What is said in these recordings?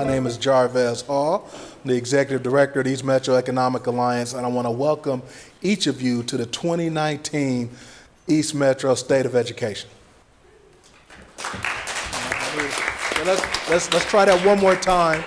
name is Jarvez Hall. I'm the Executive Director of the East Metro Economic Alliance, and I want to welcome each of you to the 2019 East Metro State of Education. Let's try that one more time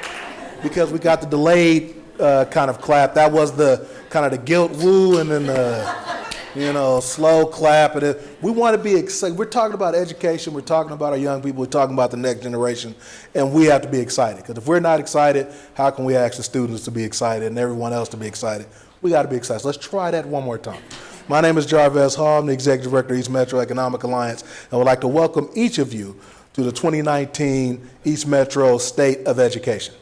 because we got the delayed kind of clap. That was the kind of the guilt woo and then the slow clap. And we want to be excited. We're talking about education. We're talking about our young people. We're talking about the next generation. And we have to be excited. Because if we're not excited, how can we ask the students to be excited and everyone else to be excited? We got to be excited. So let's try that one more time. My name is Jarvez Hall. I'm the Executive Director of East Metro Economic Alliance. And I would like to welcome each of you to the 2019 East Metro State of Education.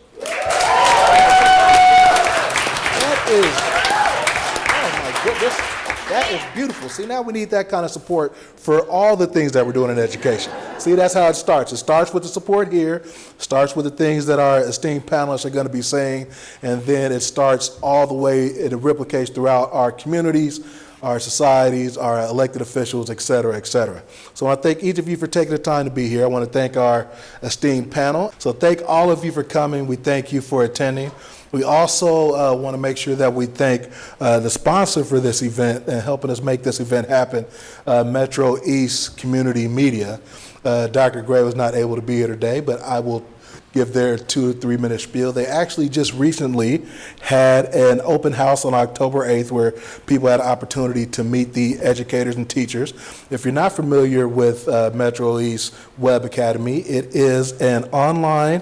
That is beautiful. See, now we need that kind of support for all the things that we're doing in education. See, that's how it starts. It starts with the support here, starts with the things that our esteemed panelists are going to be saying, and then it starts all the way, it replicates throughout our communities, our societies, our elected officials, et cetera, et cetera. So I want to thank each of you for taking the time to be here. I want to thank our esteemed panel. So thank all of you for coming. We thank you for attending. We also want to make sure that we thank the sponsor for this event and helping us make this event happen, MetroEast Community Media. Dr. Gray was not able to be here today, but I will give their 2 to 3 minute spiel. They actually just recently had an open house on October 8th where people had an opportunity to meet the educators and teachers. If you're not familiar with MetroEast Web Academy, it is an online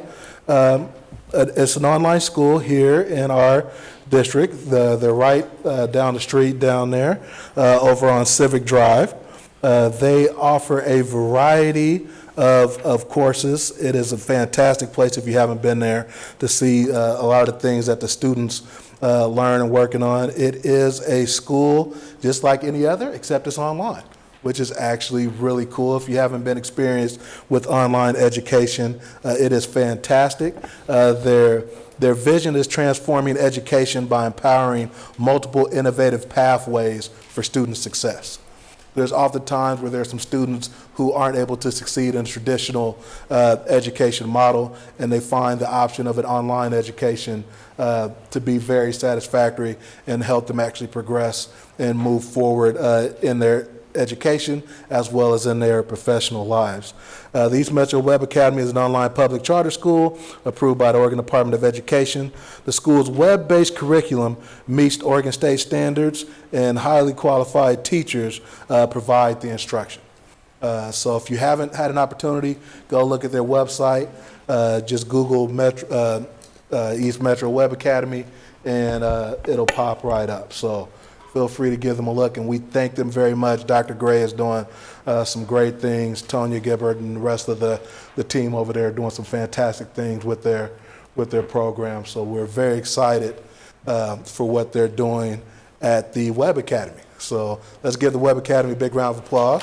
it's an online school here in our district. They're right down the street down there over on Civic Drive. They offer a variety of courses. It is a fantastic place if you haven't been there to see a lot of the things that the students learn and working on. It is a school just like any other, except it's online, which is actually really cool. If you haven't been experienced with online education, it is fantastic. Their vision is transforming education by empowering multiple innovative pathways for student success. There's often times where there's some students who aren't able to succeed in a traditional education model, and they find the option of an online education to be very satisfactory and help them actually progress and move forward in their education as well as in their professional lives. The East Metro Web Academy is an online public charter school approved by the Oregon Department of Education. The school's web-based curriculum meets Oregon State standards, and highly qualified teachers provide the instruction. So if you haven't had an opportunity, go look at their website. Just Google East Metro Web Academy and it'll pop right up. So feel free to give them a look, and we thank them very much. Dr. Gray is doing some great things. Tonya Gibbert and the rest of the team over there are doing some fantastic things with their program. So we're very excited for what they're doing at the Web Academy. So let's give the Web Academy a big round of applause.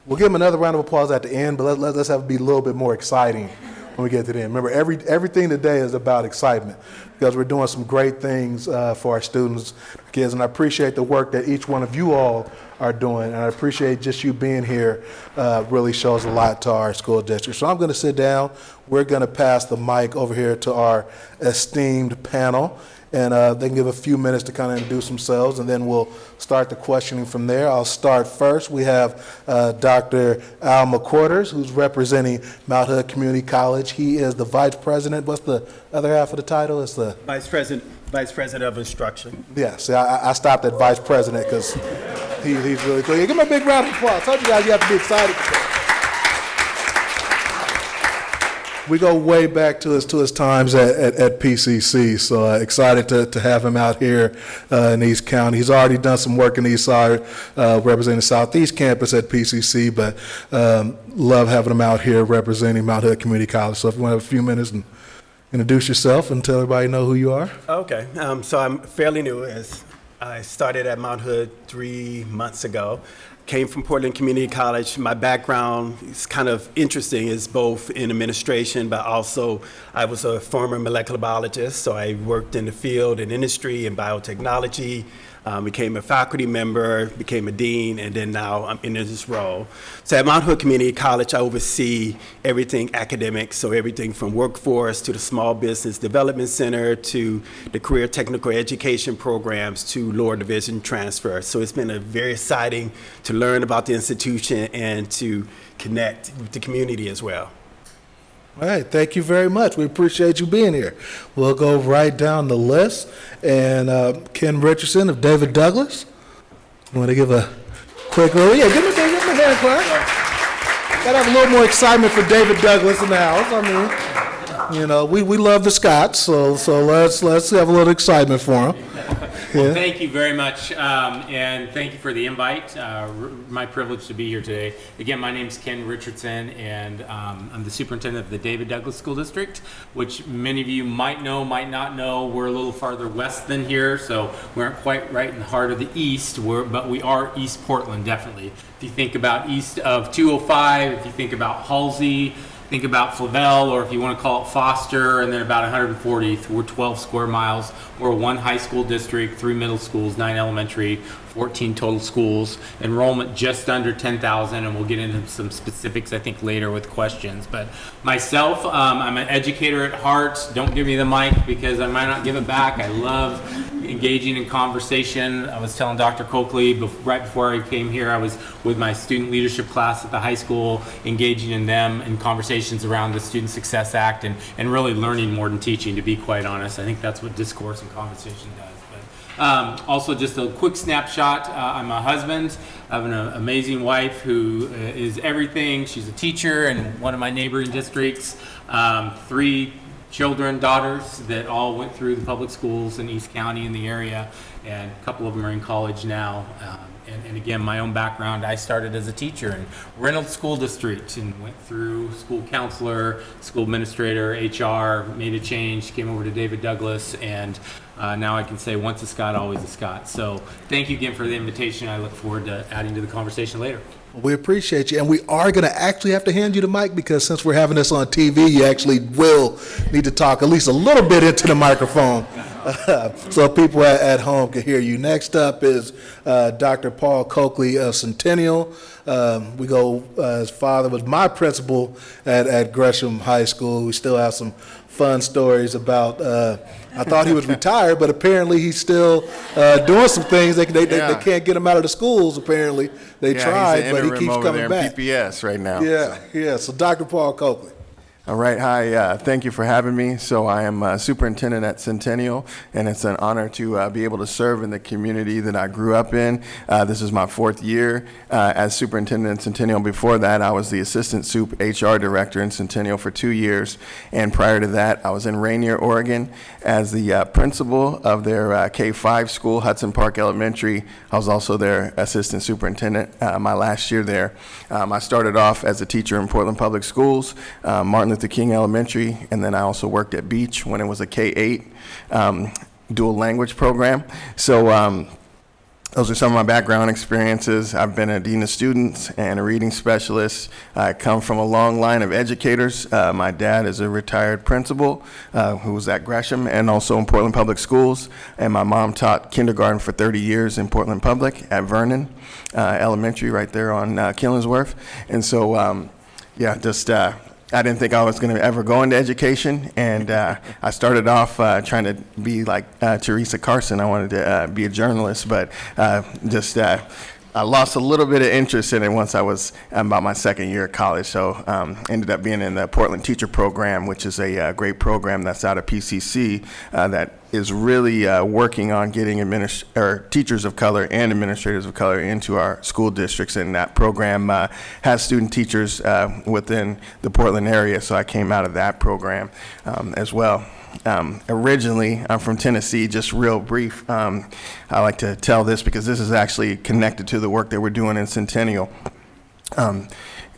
We'll give them another round of applause at the end, but let's have it be a little bit more exciting when we get to the end. Remember, everything today is about excitement because we're doing some great things for our students, kids, and I appreciate the work that each one of you all are doing, and I appreciate just you being here really shows a lot to our school district. So I'm going to sit down. We're going to pass the mic over here to our esteemed panel, and they can give a few minutes to kind of introduce themselves, and then we'll start the questioning from there. I'll start first. We have Dr. Ell McQuarters, who's representing Mount Hood Community College. He is the Vice President. What's the other half of the title? It's the Vice President of Instruction. Yes, I stopped at Vice President because he's really cool. Give him a big round of applause. I told you guys you have to be excited. We go way back to his times at PCC, so excited to have him out here in East County. He's already done some work in the East Side, representing the Southeast campus at PCC, but love having him out here representing Mount Hood Community College. So if you want to have a few minutes and introduce yourself and tell everybody know who you are. Okay, so I'm fairly new. As I started at Mount Hood 3 months ago. Came from Portland Community College. My background is kind of interesting. It's both in administration, but also I was a former molecular biologist, so I worked in the field in industry and biotechnology. became a faculty member, became a dean, and then now I'm in this role. So at Mount Hood Community College, I oversee everything academic, so everything from workforce to the Small Business Development Center to the career technical education programs to lower division transfer. So it's been a very exciting to learn about the institution and to connect with the community as well. All right, thank you very much. We appreciate you being here. We'll go right down the list. And Ken Richardson of David Douglas. You want to give a quick review? Yeah, give me a hand clap. Got to have a little more excitement for David Douglas in the house. I mean, you know, we love the Scots, so let's have a little excitement for him. Well, Yeah. thank you very much, and thank you for the invite. My privilege to be here today. Again, my name is Ken Richardson, and I'm the superintendent of the David Douglas School District, which many of you might know, might not know. We're a little farther west than here, so we aren't quite right in the heart of the east, but we are East Portland, definitely. If you think about east of 205, if you think about Halsey, think about Flavel, or if you want to call it Foster, and then about 140th, we're 12 square miles. We're one high school district, 3 middle schools, 9 elementary, 14 total schools, enrollment just under 10,000, and we'll get into some specifics, I think, later with questions. But myself, I'm an educator at heart. Don't give me the mic because I might not give it back. I love engaging in conversation. I was telling Dr. Coakley right before I came here, I was with my student leadership class at the high school, engaging in them in conversations around the Student Success Act and really learning more than teaching, to be quite honest. I think that's what discourse and conversation does. Also, just a quick snapshot. I'm a husband. I have an amazing wife who is everything. She's a teacher in one of my neighboring districts. 3 children, daughters that all went through the public schools in East County in the area, and a couple of them are in college now. And again, my own background, I started as a teacher in Reynolds School District and went through school counselor, school administrator, HR, made a change, came over to David Douglas, and now I can say once a Scot, always a Scot. So thank you again for the invitation. I look forward to adding to the conversation later. We appreciate you, and we are going to actually have to hand you the mic because since we're having this on TV, you actually will need to talk at least a little bit into the microphone so people at home can hear you. Next up is Dr. Paul Coakley of Centennial. His father was my principal at Gresham High School. We still have some fun stories about, I thought he was retired, but apparently he's still doing some things. They can't get him out of the schools, apparently. They tried, but he keeps coming back. PPS right now. Yeah. So Dr. Paul Coakley. All right, hi, thank you for having me. So I am superintendent at Centennial, and it's an honor to be able to serve in the community that I grew up in. This is my 4th year as superintendent at Centennial. Before that, I was the assistant soup HR director in Centennial for 2 years, and prior to that, I was in Rainier, Oregon as the principal of their K-5 school, Hudson Park Elementary. I was also their assistant superintendent my last year there. I started off as a teacher in Portland Public Schools, Martin Luther King Elementary, and then I also worked at Beach when it was a K-8 dual language program. So those are some of my background experiences. I've been a dean of students and a reading specialist. I come from a long line of educators. My dad is a retired principal who was at Gresham and also in Portland Public Schools. And my mom taught kindergarten for 30 years in Portland Public at Vernon Elementary right there on Killensworth. And so, I didn't think I was going to ever go into education, and I started off trying to be like Teresa Carson. I wanted to be a journalist, but I lost a little bit of interest in it once I was about my 2nd year of college. So ended up being in the Portland Teacher Program, which is a great program that's out of PCC that is really working on getting teachers of color and administrators of color into our school districts. And that program has student teachers within the Portland area. So I came out of that program as well. Originally, I'm from Tennessee, just real brief. I like to tell this because this is actually connected to the work that we're doing in Centennial.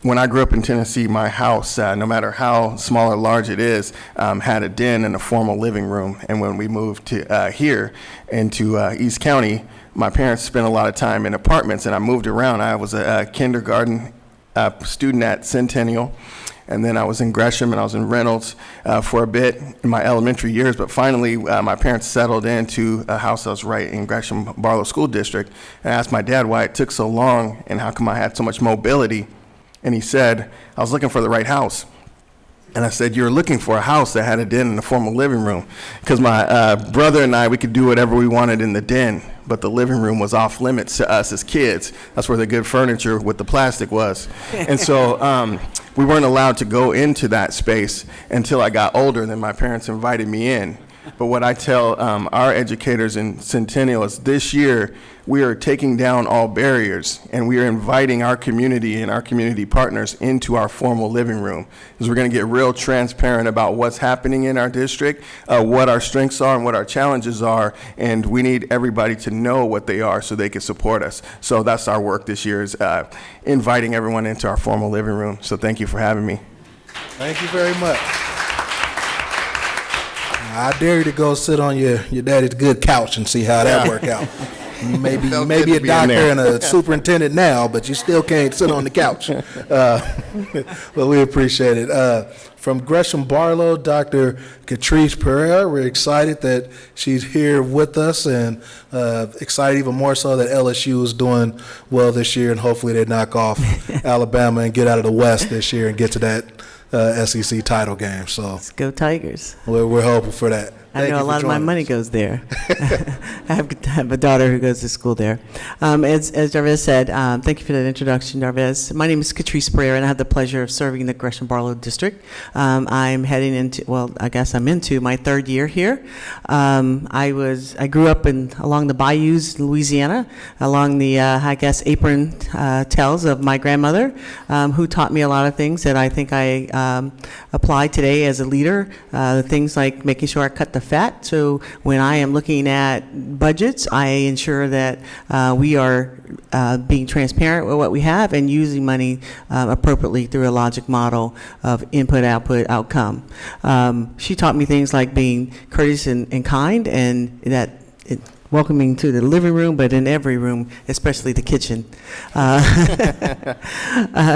When I grew up in Tennessee, my house, no matter how small or large it is, had a den and a formal living room. And when we moved to here into East County, my parents spent a lot of time in apartments, and I moved around. I was a kindergarten student at Centennial. and then I was in Gresham and I was in Reynolds for a bit in my elementary years, but finally my parents settled into a house that was right in Gresham-Barlow School District. And I asked my dad why it took so long and how come I had so much mobility, and he said, I was looking for the right house. And I said, you're looking for a house that had a den and a formal living room. Because my brother and I, we could do whatever we wanted in the den, but the living room was off limits to us as kids. That's where the good furniture with the plastic was. And so we weren't allowed to go into that space until I got older, and then my parents invited me in. But what I tell our educators in Centennial is this year, we are taking down all barriers, and we are inviting our community and our community partners into our formal living room. Because we're going to get real transparent about what's happening in our district, what our strengths are and what our challenges are, and we need everybody to know what they are so they can support us. So that's our work this year, is inviting everyone into our formal living room. So thank you for having me. Thank you very much. I dare you to go sit on your daddy's good couch and see how that work out. You may be a doctor and a superintendent now, but you still can't sit on the couch. But we appreciate it. From Gresham-Barlow, Dr. Katrise Perera, we're excited that she's here with us, and excited even more so that LSU is doing well this year, and hopefully they knock off Alabama and get out of the West this year and get to that SEC title game. So Let's go Tigers. we're hoping for that. I know a lot of my money goes there. I have a daughter who goes to school there. As Darvez said, thank you for that introduction, Darvez. My name is Katrise Perera, and I have the pleasure of serving the Gresham-Barlow District. I'm heading into, I guess I'm into my third year here. I grew up along the bayous in Louisiana, along the, apron tails of my grandmother, who taught me a lot of things that I think I apply today as a leader. Things like making sure I cut the fat. So when I am looking at budgets, I ensure that we are being transparent with what we have and using money appropriately through a logic model of input, output, outcome. She taught me things like being courteous and kind, and that welcoming to the living room, but in every room, especially the kitchen.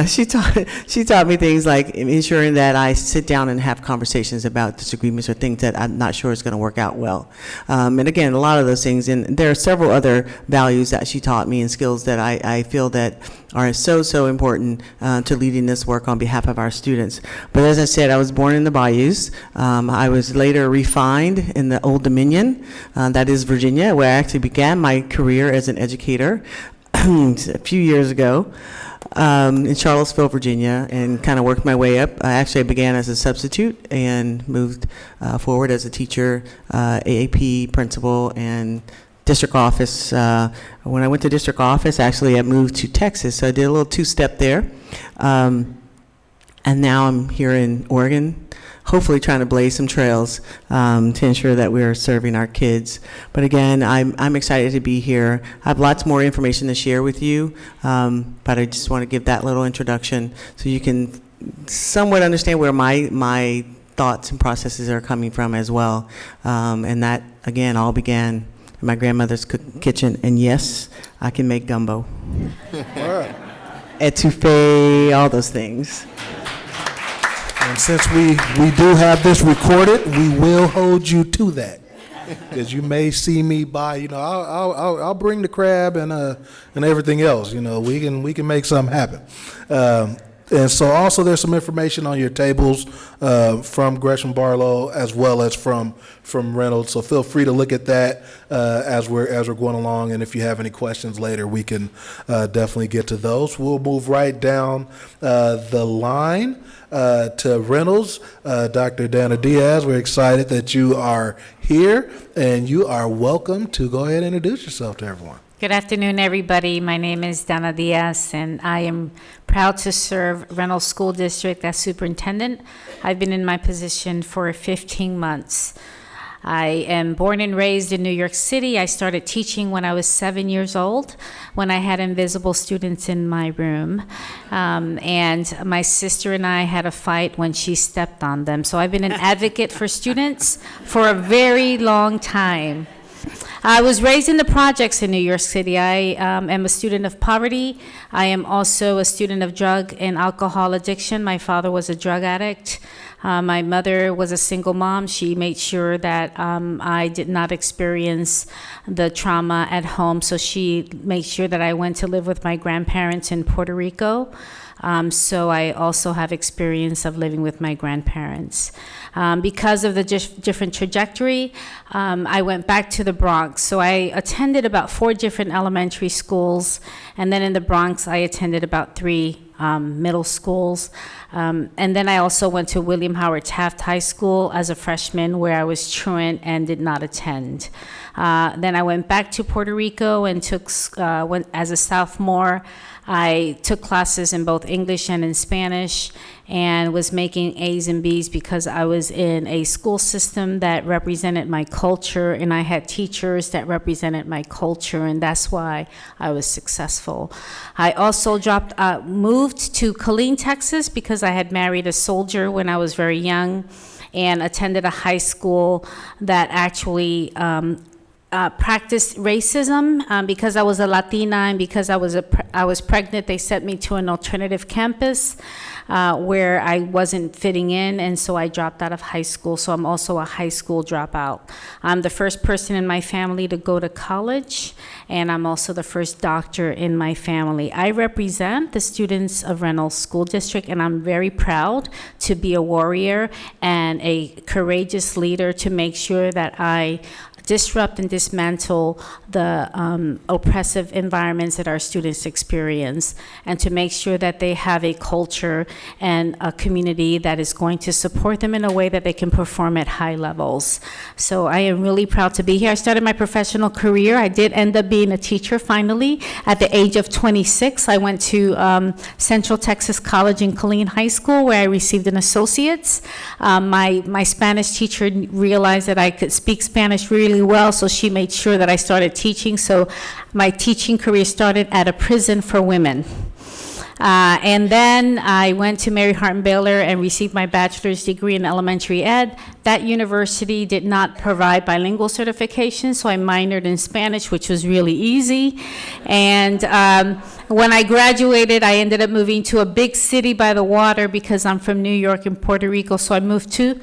She taught me things like ensuring that I sit down and have conversations about disagreements or things that I'm not sure is going to work out well. And again, a lot of those things, and there are several other values that she taught me and skills that I feel that are so important to leading this work on behalf of our students. But as I said, I was born in the bayous. I was later refined in the Old Dominion, that is Virginia, where I actually began my career as an educator a few years ago in Charlottesville, Virginia, and kind of worked my way up. I began as a substitute and moved forward as a teacher, AAP principal, and district office. When I went to district office, actually I moved to Texas, so I did a little two-step there. And now I'm here in Oregon, hopefully trying to blaze some trails to ensure that we're serving our kids. But again, I'm excited to be here. I have lots more information to share with you, but I just want to give that little introduction so you can somewhat understand where my thoughts and processes are coming from as well. And that, again, all began in my grandmother's kitchen. And yes, I can make gumbo. Etouffee, all those things. And since we do have this recorded, we will hold you to that, because you may see me buy. I'll bring the crab and everything else. We can make something happen. And so also there's some information on your tables from Gresham-Barlow as well as from Reynolds. So feel free to look at that as we're going along. And if you have any questions later, we can definitely get to those. We'll move right down the line to Reynolds. Dr. Danna Diaz, we're excited that you are here, and you are welcome to go ahead and introduce yourself to everyone. Good afternoon, everybody. My name is Danna Diaz, and I am proud to serve Reynolds School District as superintendent. I've been in my position for 15 months. I am born and raised in New York City. I started teaching when I was 7 years old, when I had invisible students in my room. And my sister and I had a fight when she stepped on them. So I've been an advocate for students for a very long time. I was raised in the projects in New York City. I am a student of poverty. I am also a student of drug and alcohol addiction. My father was a drug addict. My mother was a single mom. She made sure that I did not experience the trauma at home, so she made sure that I went to live with my grandparents in Puerto Rico. So I also have experience of living with my grandparents. Because of the different trajectory, I went back to the Bronx. So I attended about 4 different elementary schools, and then in the Bronx, I attended about 3 middle schools. And then I also went to William Howard Taft High School as a freshman, where I was truant and did not attend. Then I went back to Puerto Rico and went as a sophomore. I took classes in both English and in Spanish, and was making A's and B's because I was in a school system that represented my culture, and I had teachers that represented my culture, and that's why I was successful. I also moved to Killeen, Texas, because I had married a soldier when I was very young, and attended a high school that actually practiced racism. Because I was a Latina and because I was pregnant, they sent me to an alternative campus where I wasn't fitting in, and so I dropped out of high school. So I'm also a high school dropout. I'm the first person in my family to go to college, and I'm also the first doctor in my family. I represent the students of Reynolds School District, and I'm very proud to be a warrior and a courageous leader to make sure that I disrupt and dismantle the oppressive environments that our students experience, and to make sure that they have a culture and a community that is going to support them in a way that they can perform at high levels. So I am really proud to be here. I started my professional career. I did end up being a teacher finally at the age of 26. I went to Central Texas College in Killeen High School, where I received an associate's. My Spanish teacher realized that I could speak Spanish really well, so she made sure that I started teaching. So my teaching career started at a prison for women. And then I went to Mary Hart and Baylor and received my bachelor's degree in elementary ed. That university did not provide bilingual certification, so I minored in Spanish, which was really easy. And when I graduated, I ended up moving to a big city by the water because I'm from New York and Puerto Rico, so I moved to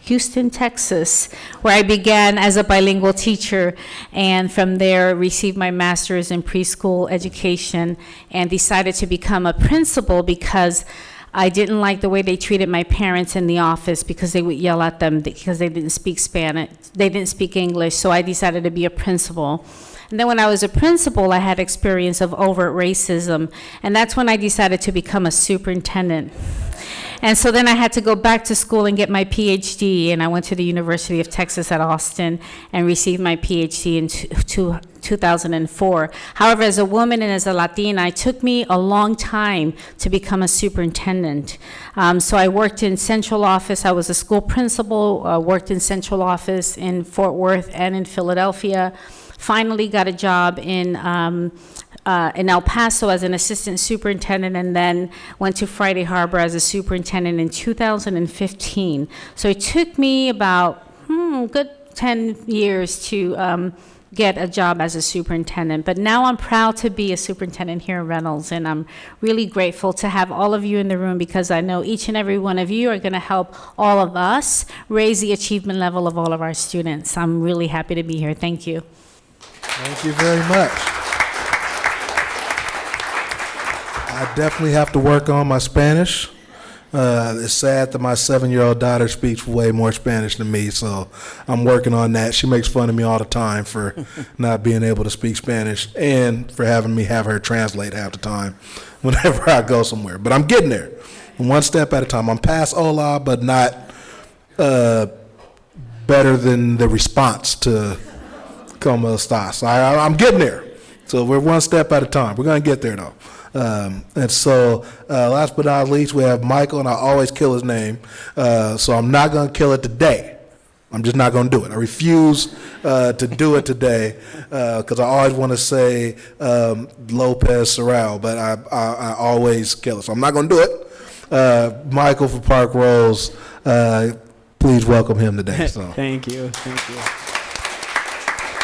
Houston, Texas, where I began as a bilingual teacher, and from there received my master's in preschool education, and decided to become a principal because I didn't like the way they treated my parents in the office, because they would yell at them because they didn't speak Spanish, they didn't speak English, so I decided to be a principal. And then when I was a principal, I had experience of overt racism, and that's when I decided to become a superintendent. And so then I had to go back to school and get my PhD, and I went to the University of Texas at Austin and received my PhD in 2004. However, as a woman and as a Latina, it took me a long time to become a superintendent. So I worked in central office. I was a school principal, worked in central office in Fort Worth and in Philadelphia. Finally got a job in El Paso as an assistant superintendent, and then went to Friday Harbor as a superintendent in 2015. So it took me about good 10 years to get a job as a superintendent. But now I'm proud to be a superintendent here at Reynolds, and I'm really grateful to have all of you in the room, because I know each and every one of you are going to help all of us raise the achievement level of all of our students. I'm really happy to be here. Thank you. Thank you very much. I definitely have to work on my Spanish. It's sad that my 7-year-old daughter speaks way more Spanish than me, so I'm working on that. She makes fun of me all the time for not being able to speak Spanish, and for having me have her translate half the time whenever I go somewhere. But I'm getting there, one step at a time. I'm past hola, but not better than the response to como estas. I'm getting there. So we're one step at a time. We're going to get there, though. And so, last but not least, we have Micheal, and I always kill his name. So I'm not going to kill it today. I'm just not going to do it. I refuse to do it today because I always want to say Lopes-Serrao, but I always kill it. So I'm not going to do it. Micheal for Parkrose, please welcome him today. So. Thank you. Thank you.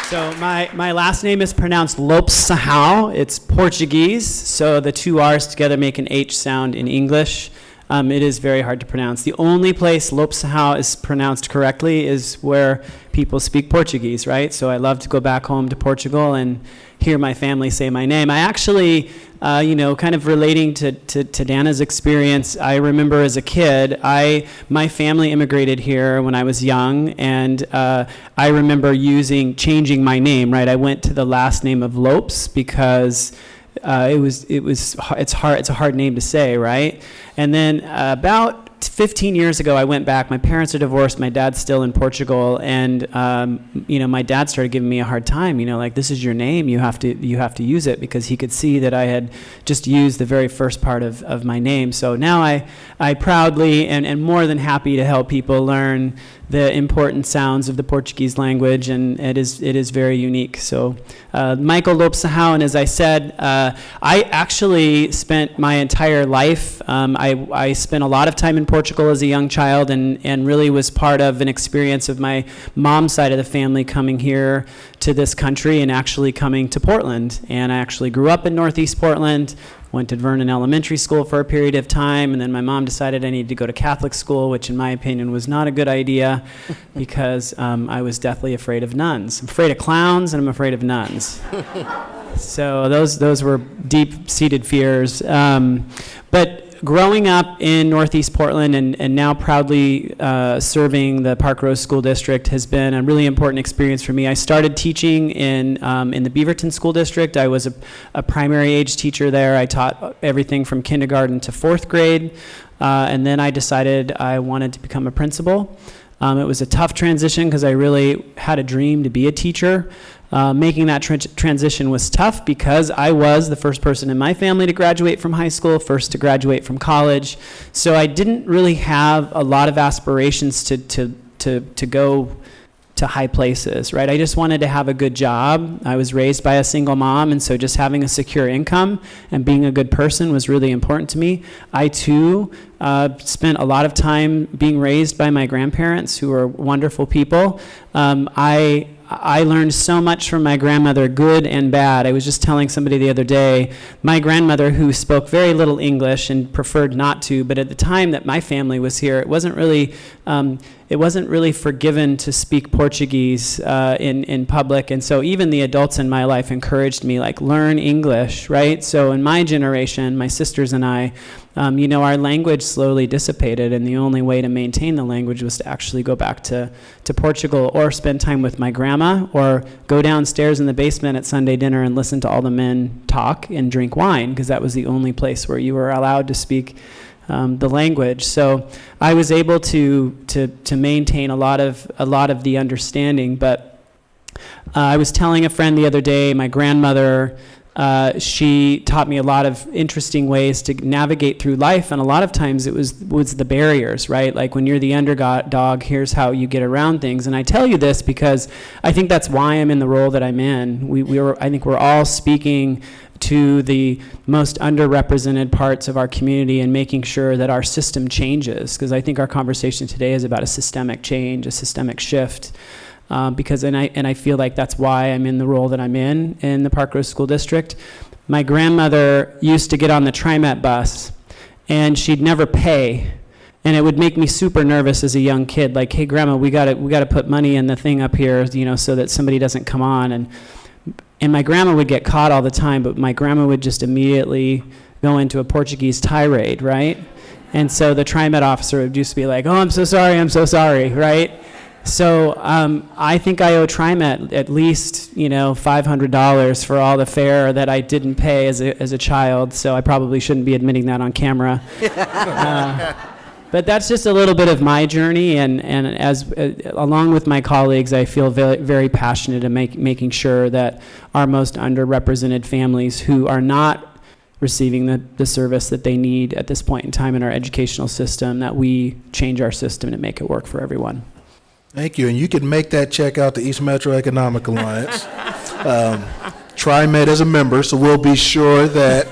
So my last name is pronounced Lopes-Serrao. It's Portuguese, so the two R's together make an H sound in English. It is very hard to pronounce. The only place Lopes-Serrao is pronounced correctly is where people speak Portuguese, right? So I love to go back home to Portugal and hear my family say my name. I actually, kind of relating to Danna's experience, I remember as a kid, my family immigrated here when I was young, and I remember changing my name, right? I went to the last name of Lopes because it's a hard name to say, right? And then about 15 years ago, I went back. My parents are divorced. My dad's still in Portugal, and my dad started giving me a hard time. Like, this is your name. You have to use it, because he could see that I had just used the very first part of my name. So now I proudly and more than happy to help people learn the important sounds of the Portuguese language, and it is very unique. So Micheal Lopes-Serrao, and as I said, I actually spent my entire life, I spent a lot of time in Portugal as a young child, and really was part of an experience of my mom's side of the family coming here to this country and actually coming to Portland. And I actually grew up in Northeast Portland, went to Vernon Elementary School for a period of time, and then my mom decided I needed to go to Catholic school, which in my opinion was not a good idea because I was deathly afraid of nuns. I'm afraid of clowns, and I'm afraid of nuns. So those were deep-seated fears. But growing up in Northeast Portland and now proudly serving the Parkrose School District has been a really important experience for me. I started teaching in the Beaverton School District. I was a primary age teacher there. I taught everything from kindergarten to fourth grade, and then I decided I wanted to become a principal. It was a tough transition because I really had a dream to be a teacher. Making that transition was tough because I was the first person in my family to graduate from high school, first to graduate from college. So I didn't really have a lot of aspirations to go to high places, right? I just wanted to have a good job. I was raised by a single mom, and so just having a secure income and being a good person was really important to me. I too spent a lot of time being raised by my grandparents, who were wonderful people. I learned so much from my grandmother, good and bad. I was just telling somebody the other day, my grandmother, who spoke very little English and preferred not to, but at the time that my family was here, it wasn't really forgiven to speak Portuguese in public. And so even the adults in my life encouraged me, like, learn English, right? So in my generation, my sisters and I, our language slowly dissipated, and the only way to maintain the language was to actually go back to Portugal, or spend time with my grandma, or go downstairs in the basement at Sunday dinner and listen to all the men talk and drink wine, because that was the only place where you were allowed to speak the language. So I was able to maintain a lot of the understanding. But I was telling a friend the other day, my grandmother, she taught me a lot of interesting ways to navigate through life, and a lot of times it was the barriers, right? Like, when you're the underdog, here's how you get around things. And I tell you this because I think that's why I'm in the role that I'm in. I think we're all speaking to the most underrepresented parts of our community and making sure that our system changes, because I think our conversation today is about a systemic change, a systemic shift. Because I feel like that's why I'm in the role that I'm in the Parkrose School District. My grandmother used to get on the TriMet bus, and she'd never pay, and it would make me super nervous as a young kid. Like, hey, Grandma, we gotta put money in the thing up here, so that somebody doesn't come on. And my grandma would get caught all the time, but my grandma would just immediately go into a Portuguese tirade, right? And so the TriMet officer would just be like, oh, I'm so sorry, right? So I think I owe TriMet at least, $500 for all the fare that I didn't pay as a child. So I probably shouldn't be admitting that on camera. But that's just a little bit of my journey, and as along with my colleagues, I feel very, very passionate in making sure that our most underrepresented families who are not receiving the service that they need at this point in time in our educational system, that we change our system to make it work for everyone. Thank you, and you can make that check out to East Metro Economic Alliance. TriMet is a member, so we'll be sure that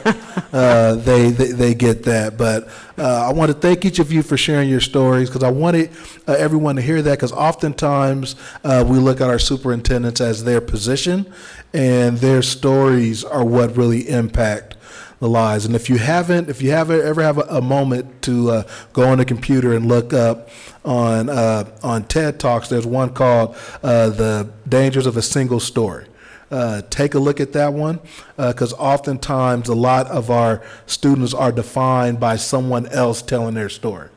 they get that. But I want to thank each of you for sharing your stories, because I wanted everyone to hear that, because oftentimes we look at our superintendents as their position, and their stories are what really impact the lives. And if you ever have a moment to go on the computer and look up on TED Talks, there's one called The Dangers of a Single Story. Take a look at that one, because oftentimes a lot of our students are defined by someone else telling their story.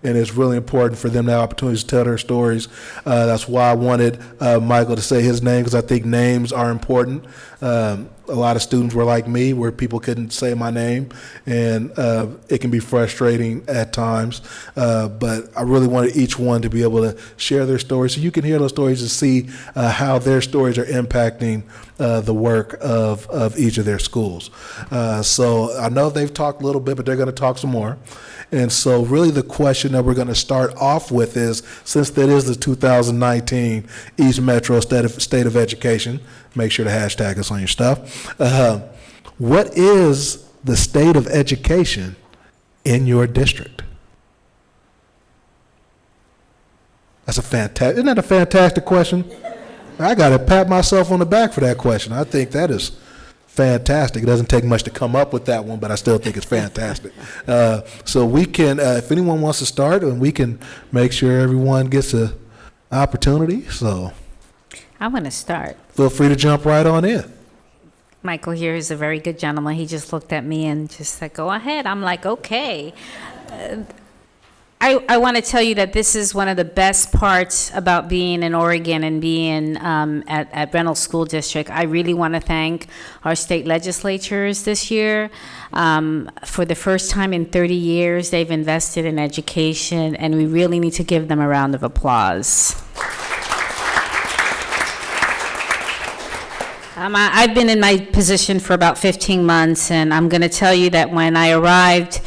And it's really important for them to have opportunities to tell their stories. That's why I wanted Micheal to say his name, because I think names are important. A lot of students were like me, where people couldn't say my name, and it can be frustrating at times. But I really wanted each one to be able to share their stories, so you can hear those stories and see how their stories are impacting the work of each of their schools. So I know they've talked a little bit, but they're going to talk some more. And so really the question that we're going to start off with is, since that is the 2019 East Metro State of Education, make sure to hashtag us on your stuff. What is the state of education in your district? Isn't that a fantastic question? I got to pat myself on the back for that question. I think that is fantastic. It doesn't take much to come up with that one, but I still think it's fantastic. So we can, if anyone wants to start, and we can make sure everyone gets an opportunity. So I want to start. Feel free to jump right on in. Micheal here is a very good gentleman. He just looked at me and just said, go ahead. I'm like, okay. I want to tell you that this is one of the best parts about being in Oregon and being at Reynolds School District. I really want to thank our state legislatures this year. For the first time in 30 years, they've invested in education, and we really need to give them a round of applause. I've been in my position for about 15 months, and I'm going to tell you that when I arrived,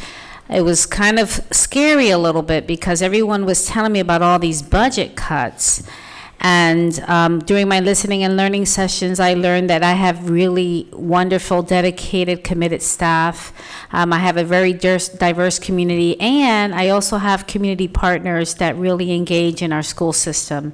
it was kind of scary a little bit, because everyone was telling me about all these budget cuts. And during my listening and learning sessions, I learned that I have really wonderful, dedicated, committed staff. I have a very diverse community, and I also have community partners that really engage in our school system.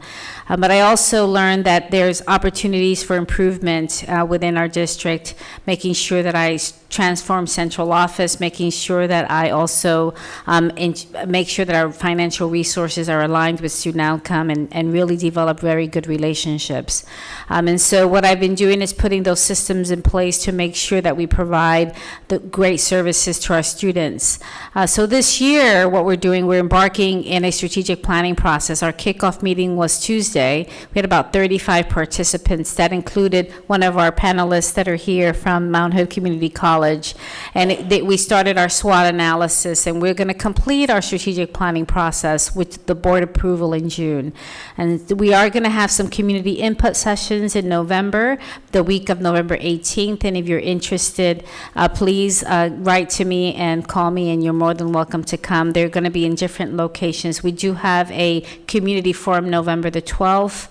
But I also learned that there's opportunities for improvement within our district, making sure that I transform central office, making sure that I also make sure that our financial resources are aligned with student outcome, and really develop very good relationships. And so what I've been doing is putting those systems in place to make sure that we provide the great services to our students. So this year, what we're doing, we're embarking in a strategic planning process. Our kickoff meeting was Tuesday. We had about 35 participants. That included one of our panelists that are here from Mount Hood Community College. And we started our SWOT analysis, and we're going to complete our strategic planning process with the board approval in June. And we are going to have some community input sessions in November, the week of November 18th. And if you're interested, please write to me and call me, and you're more than welcome to come. They're going to be in different locations. We do have a community forum November the 12th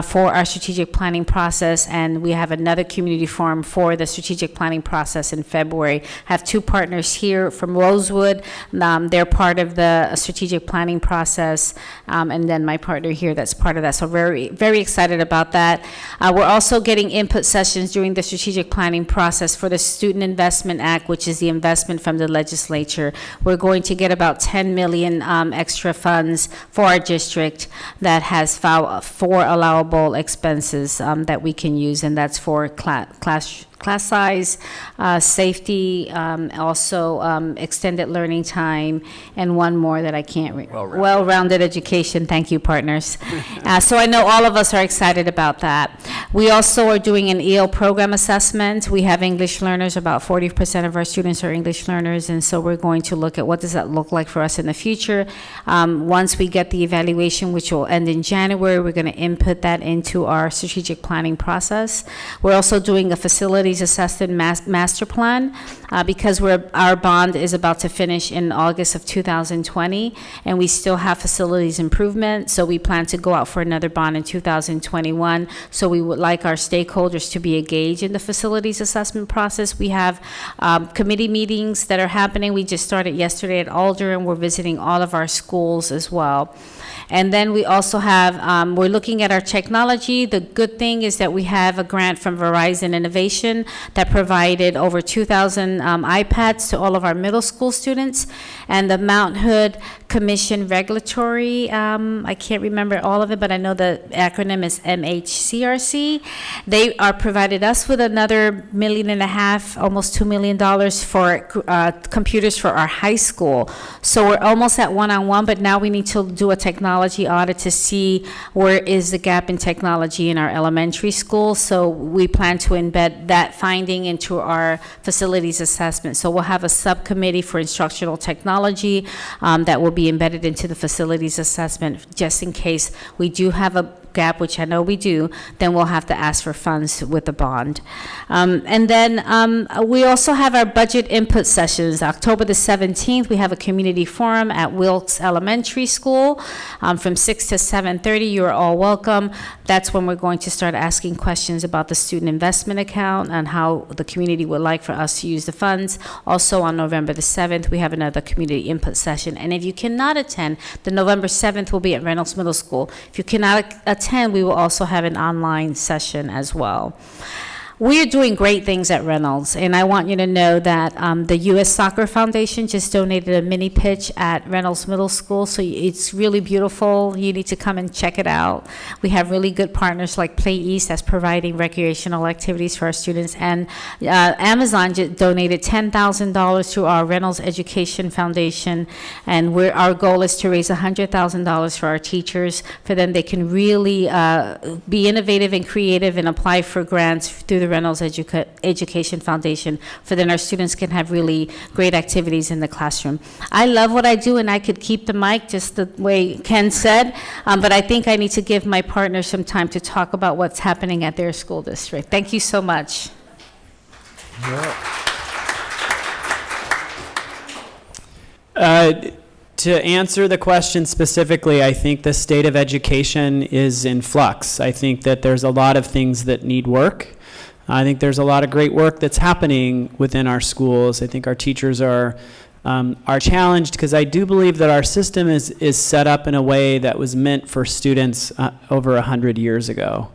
for our strategic planning process, and we have another community forum for the strategic planning process in February. I have two partners here from Rosewood. They're part of the strategic planning process, and then my partner here that's part of that. So very, very excited about that. We're also getting input sessions during the strategic planning process for the Student Investment Act, which is the investment from the legislature. We're going to get about 10 million extra funds for our district that has 4 allowable expenses that we can use, and that's for class size, safety, also extended learning time, and one more that I can't read. Well-rounded education. Thank you, partners. So I know all of us are excited about that. We also are doing an Ell Program Assessment. We have English learners. About 40% of our students are English learners, and so we're going to look at what does that look like for us in the future. Once we get the evaluation, which will end in January, we're going to input that into our strategic planning process. We're also doing a facility facilities assessment master plan, because our bond is about to finish in August of 2020, and we still have facilities improvement, so we plan to go out for another bond in 2021. So we would like our stakeholders to be engaged in the facilities assessment process. We have committee meetings that are happening. We just started yesterday at Alder, and we're visiting all of our schools as well. And then we also have, we're looking at our technology. The good thing is that we have a grant from Verizon Innovation that provided over 2,000 iPads to all of our middle school students. And the Mount Hood Commission Regulatory, I can't remember all of it, but I know the acronym is MHCRC. They are provided us with another $1.5 million, almost $2 million for computers for our high school. So we're almost at one-on-one, but now we need to do a technology audit to see where is the gap in technology in our elementary school. So we plan to embed that finding into our facilities assessment. So we'll have a subcommittee for instructional technology that will be embedded into the facilities assessment, just in case we do have a gap, which I know we do, then we'll have to ask for funds with the bond. And then we also have our budget input sessions. October the 17th, we have a community forum at Wilkes Elementary School from 6 to 7:30. You're all welcome. That's when we're going to start asking questions about the student investment account and how the community would like for us to use the funds. Also on November the 7th, we have another community input session. And if you cannot attend, the November 7th will be at Reynolds Middle School. If you cannot attend, we will also have an online session as well. We are doing great things at Reynolds, and I want you to know that the U.S. Soccer Foundation just donated a mini pitch at Reynolds Middle School, so it's really beautiful. You need to come and check it out. We have really good partners like Play East that's providing recreational activities for our students, and Amazon just donated $10,000 to our Reynolds Education Foundation, and our goal is to raise $100,000 for our teachers, for them they can really be innovative and creative and apply for grants through the Reynolds Education Foundation, for then our students can have really great activities in the classroom. I love what I do, and I could keep the mic just the way Ken said, but I think I need to give my partner some time to talk about what's happening at their school district. Thank you so much. To answer the question specifically, I think the state of education is in flux. I think that there's a lot of things that need work. I think there's a lot of great work that's happening within our schools. I think our teachers are challenged, because I do believe that our system is set up in a way that was meant for students over 100 years ago.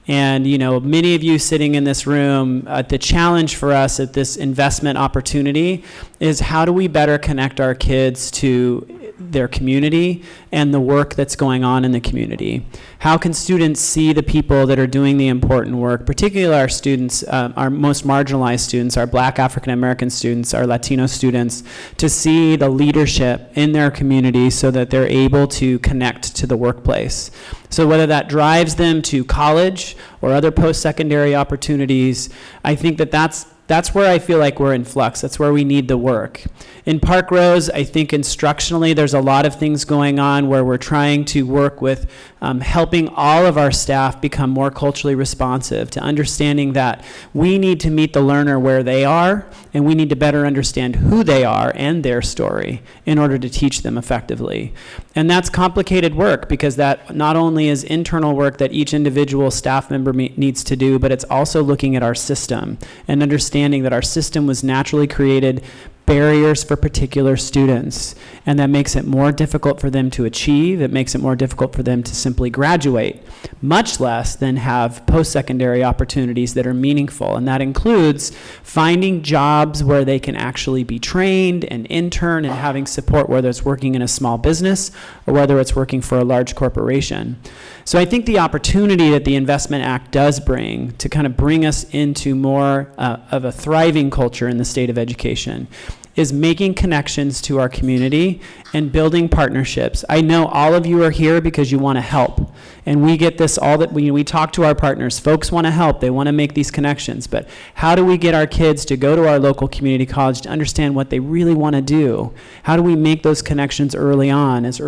And, you know, many of you sitting in this room, the challenge for us at this investment opportunity is, how do we better connect our kids to their community and the work that's going on in the community? How can students see the people that are doing the important work, particularly our students, our most marginalized students, our Black African American students, our Latino students, to see the leadership in their community so that they're able to connect to the workplace? So whether that drives them to college or other post-secondary opportunities, I think that's where I feel like we're in flux. That's where we need the work. In Parkrose, I think instructionally there's a lot of things going on where we're trying to work with helping all of our staff become more culturally responsive to understanding that we need to meet the learner where they are, and we need to better understand who they are and their story in order to teach them effectively. And that's complicated work, because that not only is internal work that each individual staff member needs to do, but it's also looking at our system and understanding that our system was naturally created barriers for particular students, and that makes it more difficult for them to achieve. It makes it more difficult for them to simply graduate, much less than have post-secondary opportunities that are meaningful. And that includes finding jobs where they can actually be trained and intern and having support, whether it's working in a small business or whether it's working for a large corporation. So I think the opportunity that the Investment Act does bring to kind of bring us into more of a thriving culture in the state of education is making connections to our community and building partnerships. I know all of you are here because you want to help. And we get this all that we talk to our partners. Folks want to help. They want to make these connections. But how do we get our kids to go to our local community college to understand what they really want to do? How do we make those connections early on as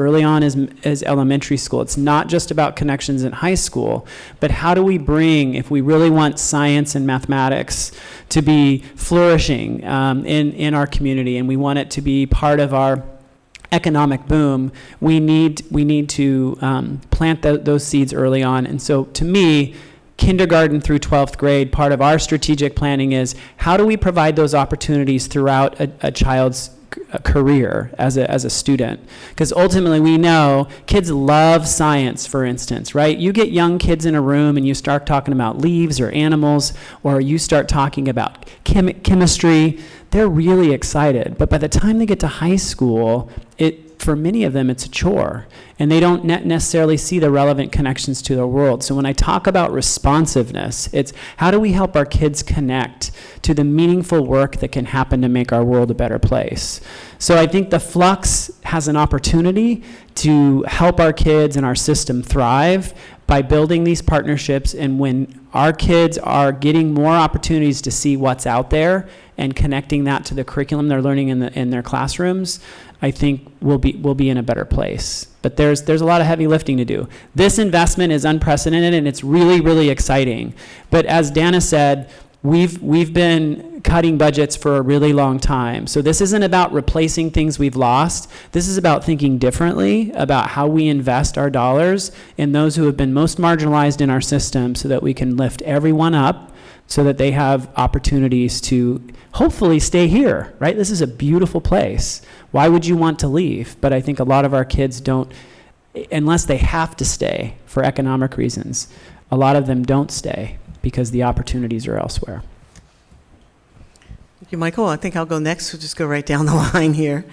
elementary school? It's not just about connections in high school, but how do we bring, if we really want science and mathematics to be flourishing in our community, and we want it to be part of our economic boom, we need to plant those seeds early on. And so to me, kindergarten through 12th grade, part of our strategic planning is how do we provide those opportunities throughout a child's career as a student? Because ultimately we know kids love science, for instance, right? You get young kids in a room and you start talking about leaves or animals, or you start talking about chemistry, they're really excited. But by the time they get to high school, for many of them, it's a chore, and they don't necessarily see the relevant connections to the world. So when I talk about responsiveness, it's how do we help our kids connect to the meaningful work that can happen to make our world a better place? So I think the Flux has an opportunity to help our kids and our system thrive by building these partnerships. And when our kids are getting more opportunities to see what's out there and connecting that to the curriculum they're learning in their classrooms, I think we'll be in a better place. But there's a lot of heavy lifting to do. This investment is unprecedented, and it's really, really exciting. But as Danna said, we've been cutting budgets for a really long time. So this isn't about replacing things we've lost. This is about thinking differently about how we invest our dollars in those who have been most marginalized in our system, so that we can lift everyone up, so that they have opportunities to hopefully stay here, right? This is a beautiful place. Why would you want to leave? But I think a lot of our kids don't, unless they have to stay for economic reasons, a lot of them don't stay because the opportunities are elsewhere. Thank you, Michael. I think I'll go next. We'll just go right down the line here.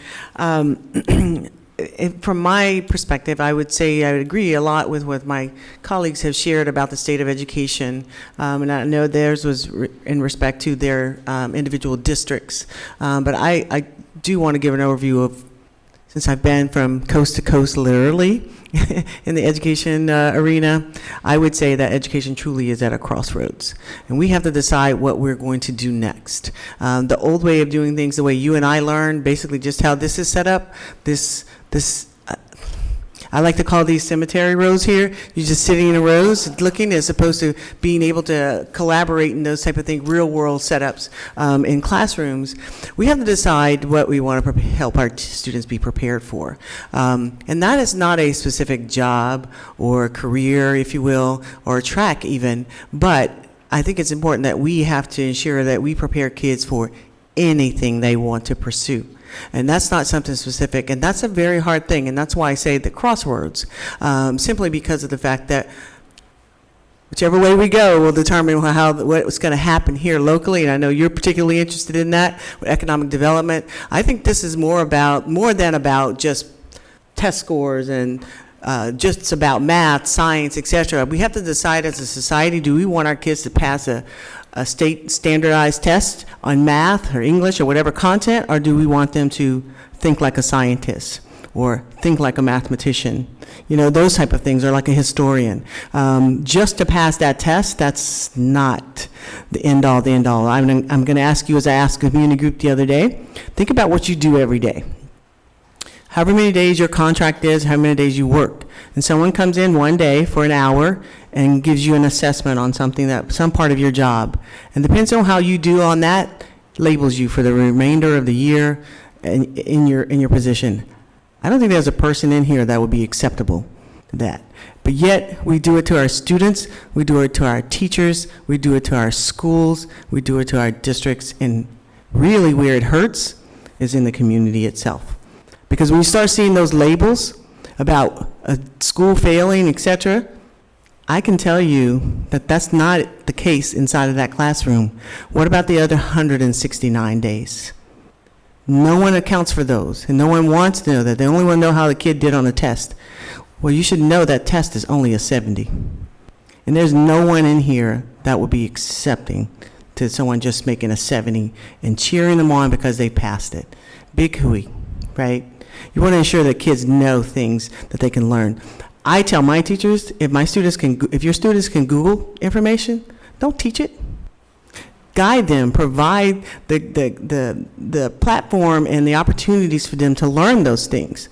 From my perspective, I would say I would agree a lot with what my colleagues have shared about the state of education. And I know theirs was in respect to their individual districts. But I do want to give an overview of, since I've been from coast to coast, literally, in the education arena, I would say that education truly is at a crossroads. And we have to decide what we're going to do next. The old way of doing things, the way you and I learned, basically just how this is set up, I like to call these cemetery rows here. You're just sitting in a rows looking, as opposed to being able to collaborate in those type of things, real world setups in classrooms. We have to decide what we want to help our students be prepared for. And that is not a specific job or career, if you will, or a track even, but I think it's important that we have to ensure that we prepare kids for anything they want to pursue. And that's not something specific, and that's a very hard thing, and that's why I say the crossroads, simply because of the fact that whichever way we go will determine what's going to happen here locally, and I know you're particularly interested in that, with economic development. I think this is more than about just test scores and just about math, science, etc. We have to decide as a society, do we want our kids to pass a state standardized test on math or English or whatever content, or do we want them to think like a scientist or think like a mathematician? You know, those type of things, or like a historian. Just to pass that test, that's not the end all, the end all. I'm going to ask you, as I asked a community group the other day, think about what you do every day. However many days your contract is, how many days you work. And someone comes in one day for an hour and gives you an assessment on some part of your job. And depends on how you do on that, labels you for the remainder of the year in your position. I don't think there's a person in here that would be acceptable to that. But yet, we do it to our students, we do it to our teachers, we do it to our schools, we do it to our districts, and really where it hurts is in the community itself. Because when you start seeing those labels about a school failing, etc., I can tell you that that's not the case inside of that classroom. What about the other 169 days? No one accounts for those, and no one wants to know that. They only want to know how the kid did on the test. Well, you should know that test is only a 70. And there's no one in here that would be accepting to someone just making a 70 and cheering them on because they passed it. Big hooey, right? You want to ensure that kids know things that they can learn. I tell my teachers, if your students can Google information, don't teach it. Guide them, provide the platform and the opportunities for them to learn those things.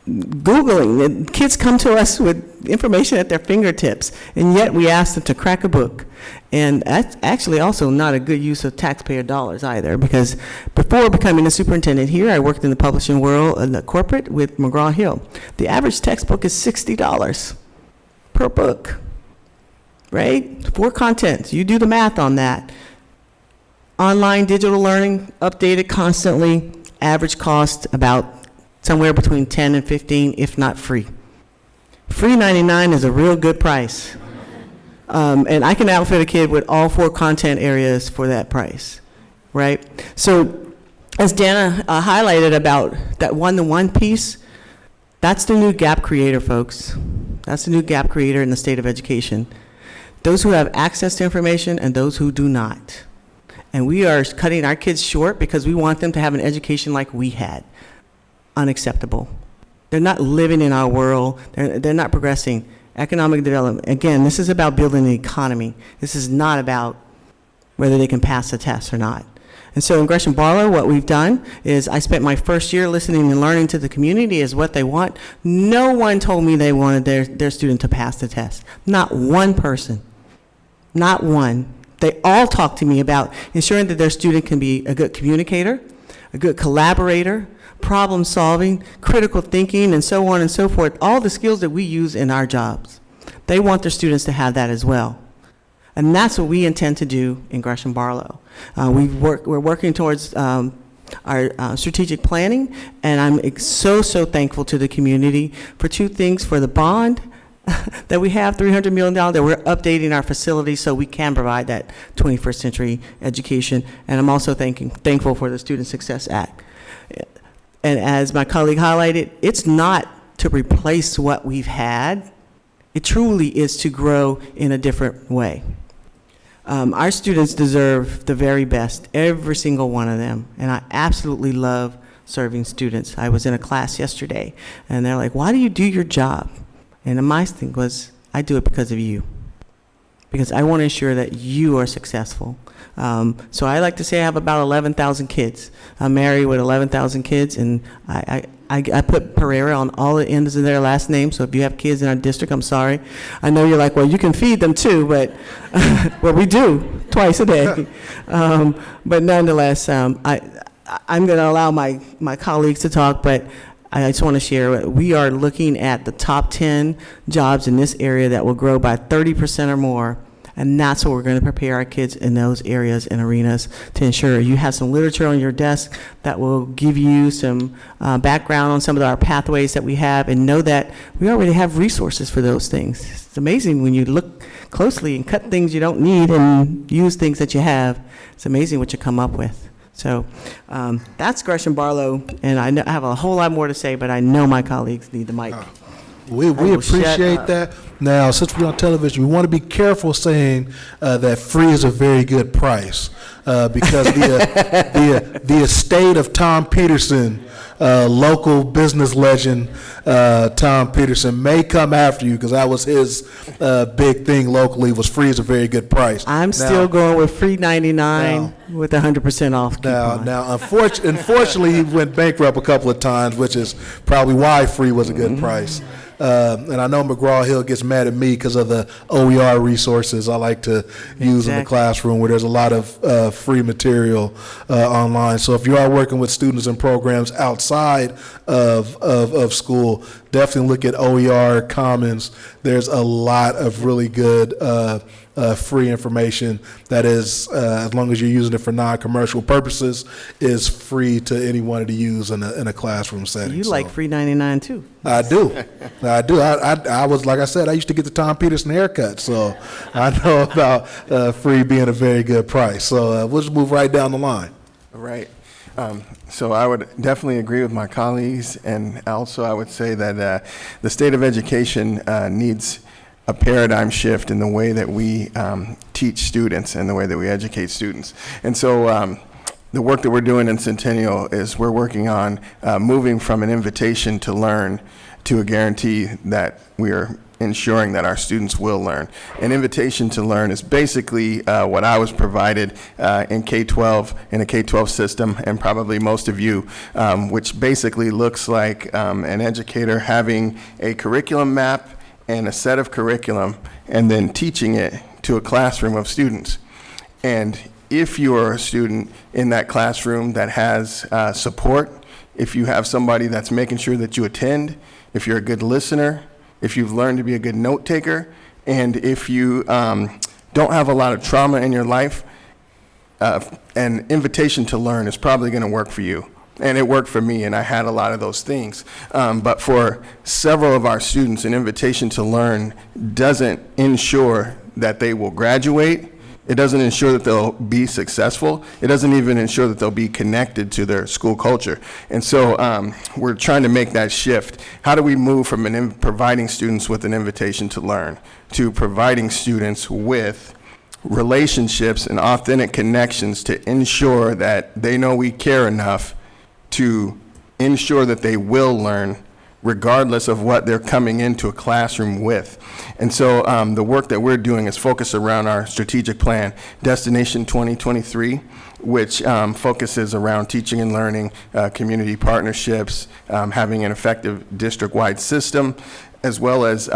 Googling, kids come to us with information at their fingertips, and yet we ask them to crack a book. And that's actually also not a good use of taxpayer dollars either, because before becoming a superintendent here, I worked in the publishing world, in the corporate with McGraw-Hill. The average textbook is $60 per book, right? 4 contents. You do the math on that. Online digital learning, updated constantly, average cost about somewhere between 10 and 15, if not free. Free 99 is a real good price. And I can outfit a kid with all 4 content areas for that price, right? So as Danna highlighted about that one-to-one piece, that's the new gap creator, folks. That's the new gap creator in the state of education. Those who have access to information and those who do not. And we are cutting our kids short because we want them to have an education like we had. Unacceptable. They're not living in our world. They're not progressing. Economic development. Again, this is about building the economy. This is not about whether they can pass the test or not. And so in Gresham-Barlow, what we've done is I spent my first year listening and learning to the community as what they want. No one told me they wanted their student to pass the test. Not one person. Not one. They all talked to me about ensuring that their student can be a good communicator, a good collaborator, problem solving, critical thinking, and so on and so forth, all the skills that we use in our jobs. They want their students to have that as well. And that's what we intend to do in Gresham-Barlow. We're working towards our strategic planning, and I'm so thankful to the community for 2 things: for the bond that we have, $300 million, that we're updating our facilities so we can provide that 21st century education. And I'm also thankful for the Student Success Act. And as my colleague highlighted, it's not to replace what we've had. It truly is to grow in a different way. Our students deserve the very best, every single one of them. And I absolutely love serving students. I was in a class yesterday, and they're like, "Why do you do your job?" And my thing was, I do it because of you. Because I want to ensure that you are successful. So I like to say I have about 11,000 kids. I'm married with 11,000 kids, and I put Perera on all the ends of their last name, so if you have kids in our district, I'm sorry. I know you're like, well, you can feed them too, but well, we do, twice a day. But nonetheless, I'm going to allow my colleagues to talk, but I just want to share, we are looking at the top 10 jobs in this area that will grow by 30% or more. And that's what we're going to prepare our kids in those areas and arenas to ensure you have some literature on your desk that will give you some background on some of our pathways that we have, and know that we already have resources for those things. It's amazing when you look closely and cut things you don't need and use things that you have. It's amazing what you come up with. So that's Gresham-Barlow, and I have a whole lot more to say, but I know my colleagues need the mic. We appreciate that. Now, since we're on television, we want to be careful saying that free is a very good price, because the estate of Tom Peterson, local business legend, Tom Peterson, may come after you, because that was his big thing locally, was free is a very good price. I'm still going with free 99 with 100% off coupon. Now, unfortunately, he went bankrupt a couple of times, which is probably why free was a good price. And I know McGraw-Hill gets mad at me because of the OER resources I like to use in the classroom, where there's a lot of free material online. So if you are working with students and programs outside of school, definitely look at OER Commons. There's a lot of really good free information that is, as long as you're using it for non-commercial purposes, is free to anyone to use in a classroom setting. You like free 99 too. I do. I was, like I said, I used to get the Tom Peterson haircut, so I know about free being a very good price. So we'll just move right down the line. All right. So I would definitely agree with my colleagues, and also I would say that the state of education needs a paradigm shift in the way that we teach students and the way that we educate students. And so the work that we're doing in Centennial is we're working on moving from an invitation to learn to a guarantee that we are ensuring that our students will learn. An invitation to learn is basically what I was provided in K-12, in a K-12 system, and probably most of you, which basically looks like an educator having a curriculum map and a set of curriculum and then teaching it to a classroom of students. And if you're a student in that classroom that has support, if you have somebody that's making sure that you attend, if you're a good listener, if you've learned to be a good note taker, and if you don't have a lot of trauma in your life, an invitation to learn is probably going to work for you. And it worked for me, and I had a lot of those things. But for several of our students, an invitation to learn doesn't ensure that they will graduate. It doesn't ensure that they'll be successful. It doesn't even ensure that they'll be connected to their school culture. And so we're trying to make that shift. How do we move from providing students with an invitation to learn to providing students with relationships and authentic connections to ensure that they know we care enough to ensure that they will learn regardless of what they're coming into a classroom with. And so the work that we're doing is focused around our strategic plan, Destination 2023, which focuses around teaching and learning, community partnerships, having an effective district-wide system, as well as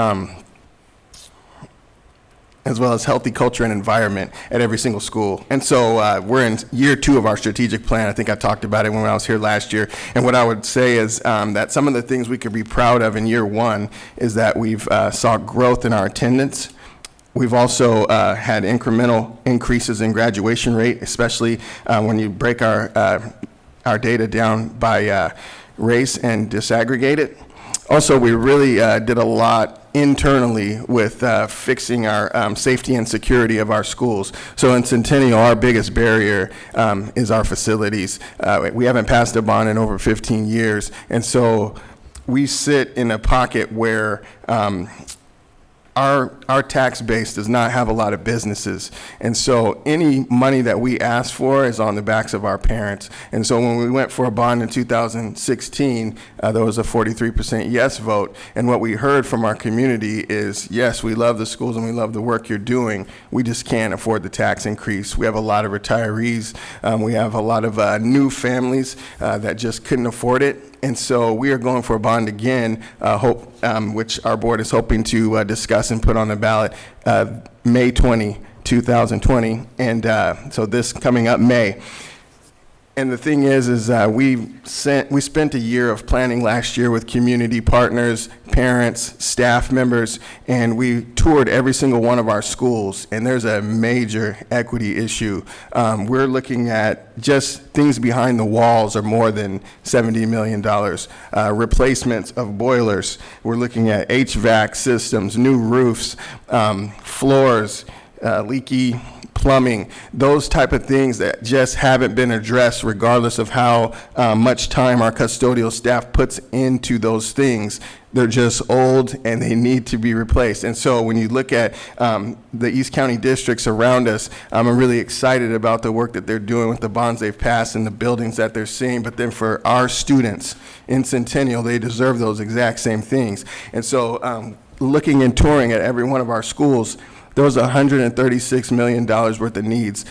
healthy culture and environment at every single school. And so we're in year 2 of our strategic plan. I think I talked about it when I was here last year. And what I would say is that some of the things we could be proud of in year 1 is that we've saw growth in our attendance. We've also had incremental increases in graduation rate, especially when you break our data down by race and disaggregate it. Also, we really did a lot internally with fixing our safety and security of our schools. So in Centennial, our biggest barrier is our facilities. We haven't passed a bond in over 15 years, and so we sit in a pocket where our tax base does not have a lot of businesses. And so any money that we ask for is on the backs of our parents. And so when we went for a bond in 2016, there was a 43% yes vote. And what we heard from our community is, yes, we love the schools and we love the work you're doing. We just can't afford the tax increase. We have a lot of retirees. We have a lot of new families that just couldn't afford it. And so we are going for a bond again, which our board is hoping to discuss and put on the ballot May 20, 2020. And so this coming up May. And the thing is we spent a year of planning last year with community partners, parents, staff members, and we toured every single one of our schools, and there's a major equity issue. We're looking at just things behind the walls are more than $70 million. Replacements of boilers. We're looking at HVAC systems, new roofs, floors, leaky plumbing, those type of things that just haven't been addressed regardless of how much time our custodial staff puts into those things. They're just old and they need to be replaced. And so when you look at the East County districts around us, I'm really excited about the work that they're doing with the bonds they've passed and the buildings that they're seeing. But then for our students in Centennial, they deserve those exact same things. And so looking and touring at every one of our schools, there was $136 million worth of needs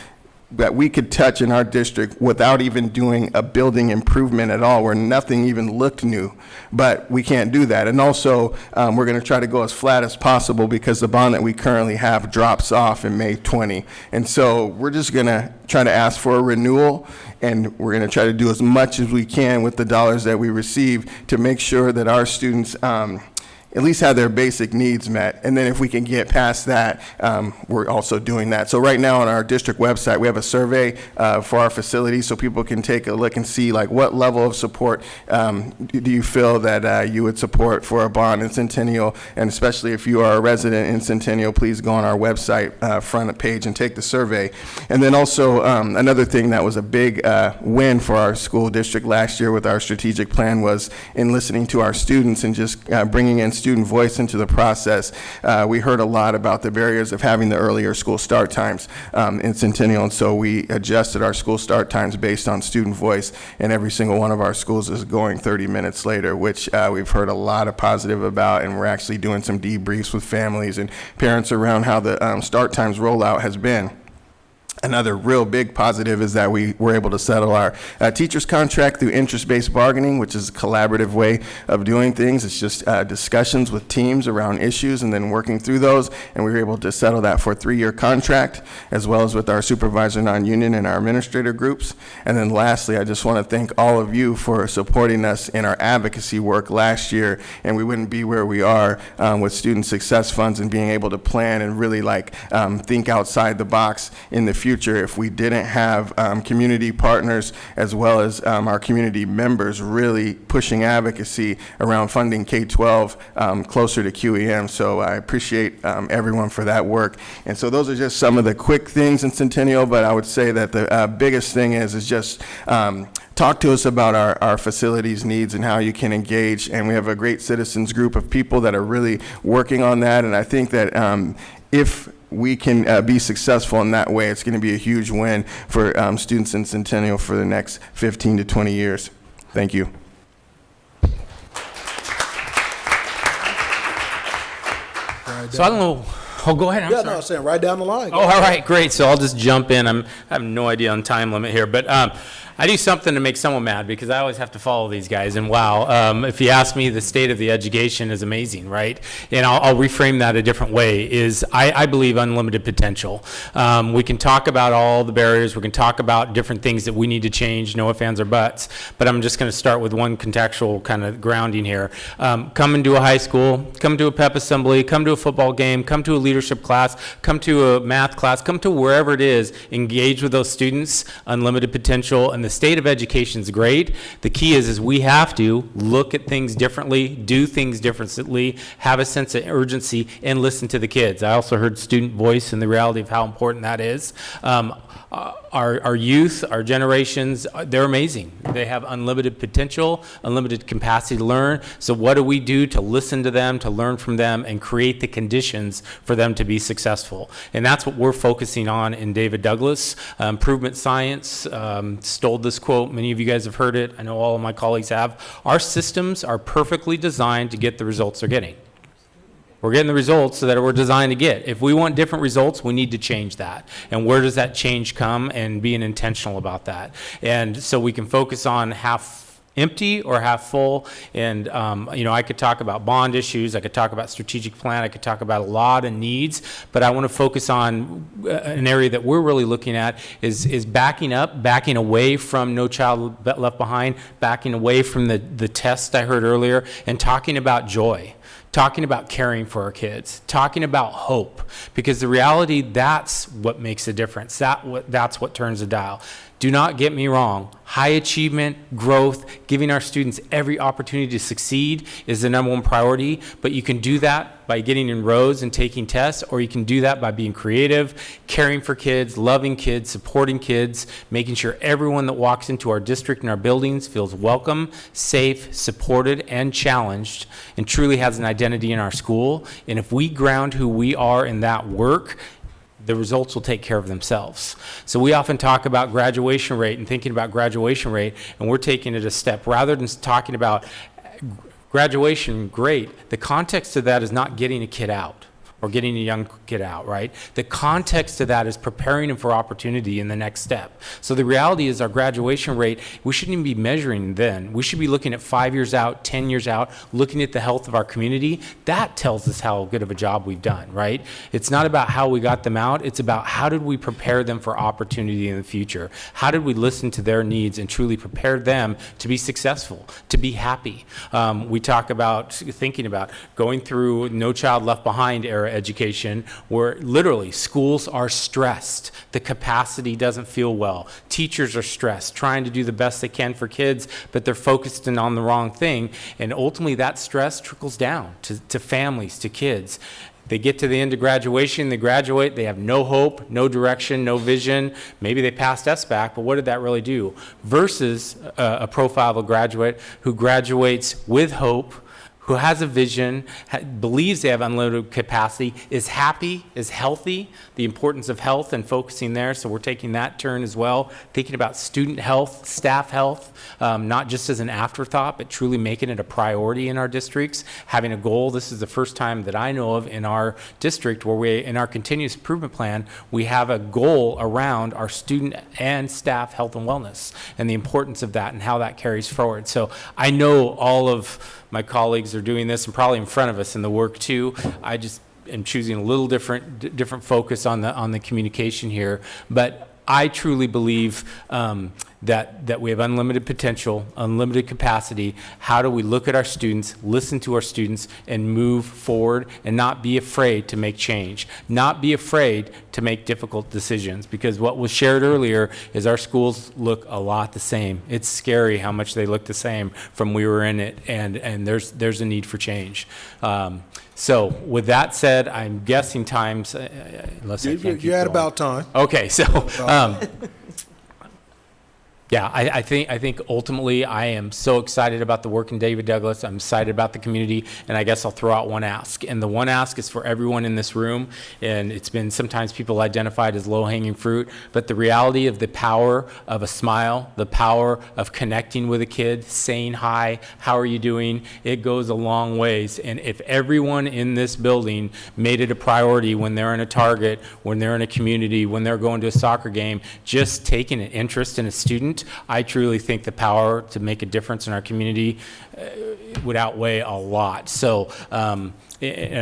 that we could touch in our district without even doing a building improvement at all, where nothing even looked new. But we can't do that. And also, we're going to try to go as flat as possible because the bond that we currently have drops off in May 20. And so we're just going to try to ask for a renewal, and we're going to try to do as much as we can with the dollars that we receive to make sure that our students at least have their basic needs met. And then if we can get past that, we're also doing that. So right now on our district website, we have a survey for our facilities so people can take a look and see like what level of support do you feel that you would support for a bond in Centennial. And especially if you are a resident in Centennial, please go on our website front page and take the survey. And then also another thing that was a big win for our school district last year with our strategic plan was in listening to our students and just bringing in students student voice into the process, we heard a lot about the barriers of having the earlier school start times in Centennial, and so we adjusted our school start times based on student voice, and every single one of our schools is going 30 minutes later, which we've heard a lot of positive about, and we're actually doing some debriefs with families and parents around how the start times rollout has been. Another real big positive is that we were able to settle our teacher's contract through interest-based bargaining, which is a collaborative way of doing things. It's just discussions with teams around issues and then working through those, and we were able to settle that for a 3-year contract, as well as with our supervisor non-union and our administrator groups. And then lastly, I just want to thank all of you for supporting us in our advocacy work last year, and we wouldn't be where we are with student success funds and being able to plan and really think outside the box in the future if we didn't have community partners as well as our community members really pushing advocacy around funding K-12 closer to QEM. So I appreciate everyone for that work. And so those are just some of the quick things in Centennial, but I would say that the biggest thing is just talk to us about our facilities needs and how you can engage. And we have a great citizens group of people that are really working on that. And I think that if we can be successful in that way, it's going to be a huge win for students in Centennial for the next 15 to 20 years. Thank you. So I don't know. Oh, go ahead. I'm sorry. No, I'm saying right down the line. Oh, all right, great. So I'll just jump in. I have no idea on time limit here, but I do something to make someone mad because I always have to follow these guys. And wow, if you ask me, the state of the education is amazing, right? And I'll reframe that a different way. Is I believe unlimited potential. We can talk about all the barriers. We can talk about different things that we need to change. No ifs, ands, or buts. But I'm just going to start with one contextual kind of grounding here. Come into a high school. Come to a pep assembly. Come to a football game. Come to a leadership class. Come to a math class. Come to wherever it is. Engage with those students. Unlimited potential. And the state of education is great. The key is we have to look at things differently, do things differently, have a sense of urgency, and listen to the kids. I also heard student voice and the reality of how important that is. Our youth, our generations, they're amazing. They have unlimited potential, unlimited capacity to learn. So what do we do to listen to them, to learn from them, and create the conditions for them to be successful? And that's what we're focusing on in David Douglas. Improvement science stole this quote. Many of you guys have heard it. I know all of my colleagues have. Our systems are perfectly designed to get the results they're getting. We're getting the results that we're designed to get. If we want different results, we need to change that. And where does that change come? And being intentional about that. And so we can focus on half empty or half full. And, I could talk about bond issues. I could talk about strategic plan. I could talk about a lot of needs. But I want to focus on an area that we're really looking at is backing up, backing away from No Child Left Behind, backing away from the test I heard earlier, and talking about joy. Talking about caring for our kids, talking about hope, because the reality, that's what makes a difference. That's what turns the dial. Do not get me wrong. High achievement, growth, giving our students every opportunity to succeed is the number one priority, but you can do that by getting in rows and taking tests, or you can do that by being creative, caring for kids, loving kids, supporting kids, making sure everyone that walks into our district and our buildings feels welcome, safe, supported, and challenged, and truly has an identity in our school. And if we ground who we are in that work, the results will take care of themselves. So we often talk about graduation rate and thinking about graduation rate, and we're taking it a step. Rather than talking about graduation, great. The context of that is not getting a kid out or getting a young kid out, right? The context of that is preparing them for opportunity in the next step. So the reality is our graduation rate, we shouldn't even be measuring then. We should be looking at 5 years out, 10 years out, looking at the health of our community. That tells us how good of a job we've done, right? It's not about how we got them out. It's about how did we prepare them for opportunity in the future? How did we listen to their needs and truly prepare them to be successful, to be happy? We talk about thinking about going through No Child Left Behind era education, where literally schools are stressed. The capacity doesn't feel well. Teachers are stressed, trying to do the best they can for kids, but they're focused in on the wrong thing. And ultimately that stress trickles down to families, to kids. They get to the end of graduation, they graduate, they have no hope, no direction, no vision. Maybe they passed SBAC, but what did that really do? Versus a profile of a graduate who graduates with hope, who has a vision, believes they have unlimited capacity, is happy, is healthy, the importance of health and focusing there. So we're taking that turn as well, thinking about student health, staff health, not just as an afterthought, but truly making it a priority in our districts, having a goal. This is the first time that I know of in our district where we, in our continuous improvement plan, we have a goal around our student and staff health and wellness and the importance of that and how that carries forward. So I know all of my colleagues are doing this and probably in front of us in the work too. I just am choosing a little different focus on the communication here, but I truly believe that we have unlimited potential, unlimited capacity. How do we look at our students, listen to our students, and move forward and not be afraid to make change, not be afraid to make difficult decisions? Because what was shared earlier is our schools look a lot the same. It's scary how much they look the same from we were in it, and there's a need for change. So with that said, I'm guessing times, unless I can't keep You're at going. about time. Okay, so yeah, I think ultimately I am so excited about the work in David Douglas. I'm excited about the community, and I guess I'll throw out one ask. And the one ask is for everyone in this room, and it's been sometimes people identified as low-hanging fruit, but the reality of the power of a smile, the power of connecting with a kid, saying hi, how are you doing, it goes a long ways. And if everyone in this building made it a priority when they're in a Target, when they're in a community, when they're going to a soccer game, just taking an interest in a student, I truly think the power to make a difference in our community would outweigh a lot. So, and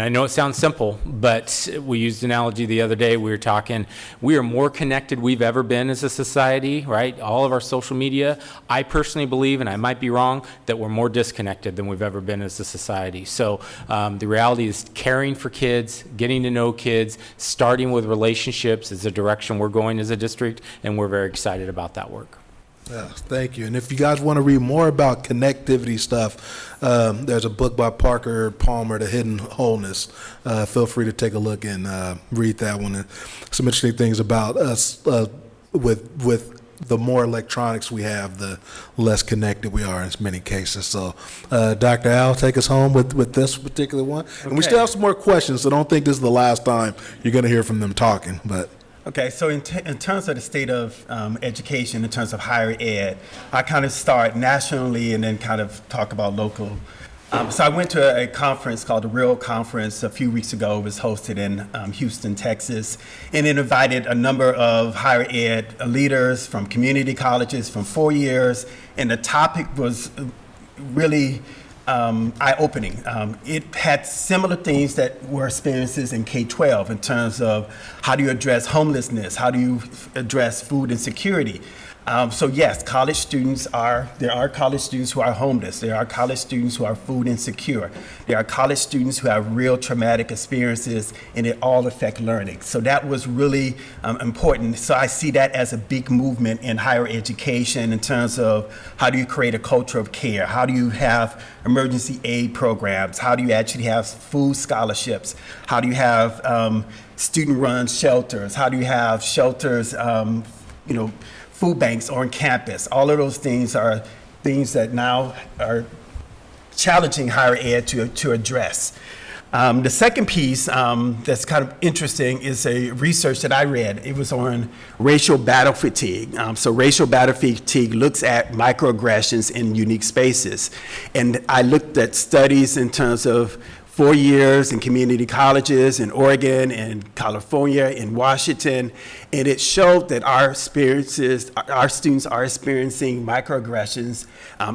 I know it sounds simple, but we used an analogy the other day. We were talking, we are more connected we've ever been as a society, right? All of our social media. I personally believe, and I might be wrong, that we're more disconnected than we've ever been as a society. So the reality is caring for kids, getting to know kids, starting with relationships is the direction we're going as a district, and we're very excited about that work. Yeah, thank you. And if you guys want to read more about connectivity stuff, there's a book by Parker Palmer, The Hidden Wholeness. Feel free to take a look and read that one. And some interesting things about us with the more electronics we have, the less connected we are in many cases. So, Dr. Al, take us home with this particular one. And we still have some more questions, so don't think this is the last time you're going to hear from them talking. But Okay, so in terms of the state of education, in terms of higher ed, I kind of start nationally and then kind of talk about local. So I went to a conference called the Real Conference a few weeks ago. It was hosted in Houston, Texas, and it invited a number of higher ed leaders from community colleges from 4 years, and the topic was really eye-opening. It had similar things that were experiences in K-12 in terms of how do you address homelessness, how do you address food insecurity. So yes, college students there are college students who are homeless. There are college students who are food insecure. There are college students who have real traumatic experiences, and it all affect learning. So that was really important. So I see that as a big movement in higher education in terms of how do you create a culture of care? How do you have emergency aid programs? How do you actually have food scholarships? How do you have student-run shelters? How do you have shelters, food banks on campus? All of those things are things that now are challenging higher ed to address. The second piece that's kind of interesting is a research that I read. It was on racial battle fatigue. So racial battle fatigue looks at microaggressions in unique spaces. And I looked at studies in terms of 4 years in community colleges in Oregon and California, in Washington, and it showed that our students are experiencing microaggressions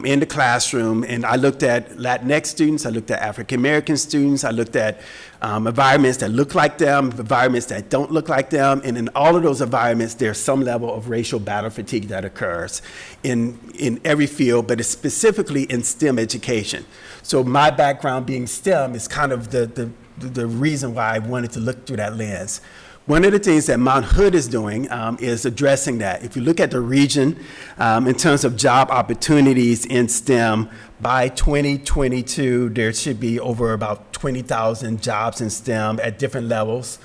in the classroom. And I looked at Latinx students, I looked at African American students, I looked at environments that look like them, environments that don't look like them, and in all of those environments, there's some level of racial battle fatigue that occurs in every field, but it's specifically in STEM education. So my background being STEM is kind of the reason why I wanted to look through that lens. One of the things that Mount Hood is doing is addressing that. If you look at the region in terms of job opportunities in STEM, by 2022, there should be over about 20,000 jobs in STEM at different levels.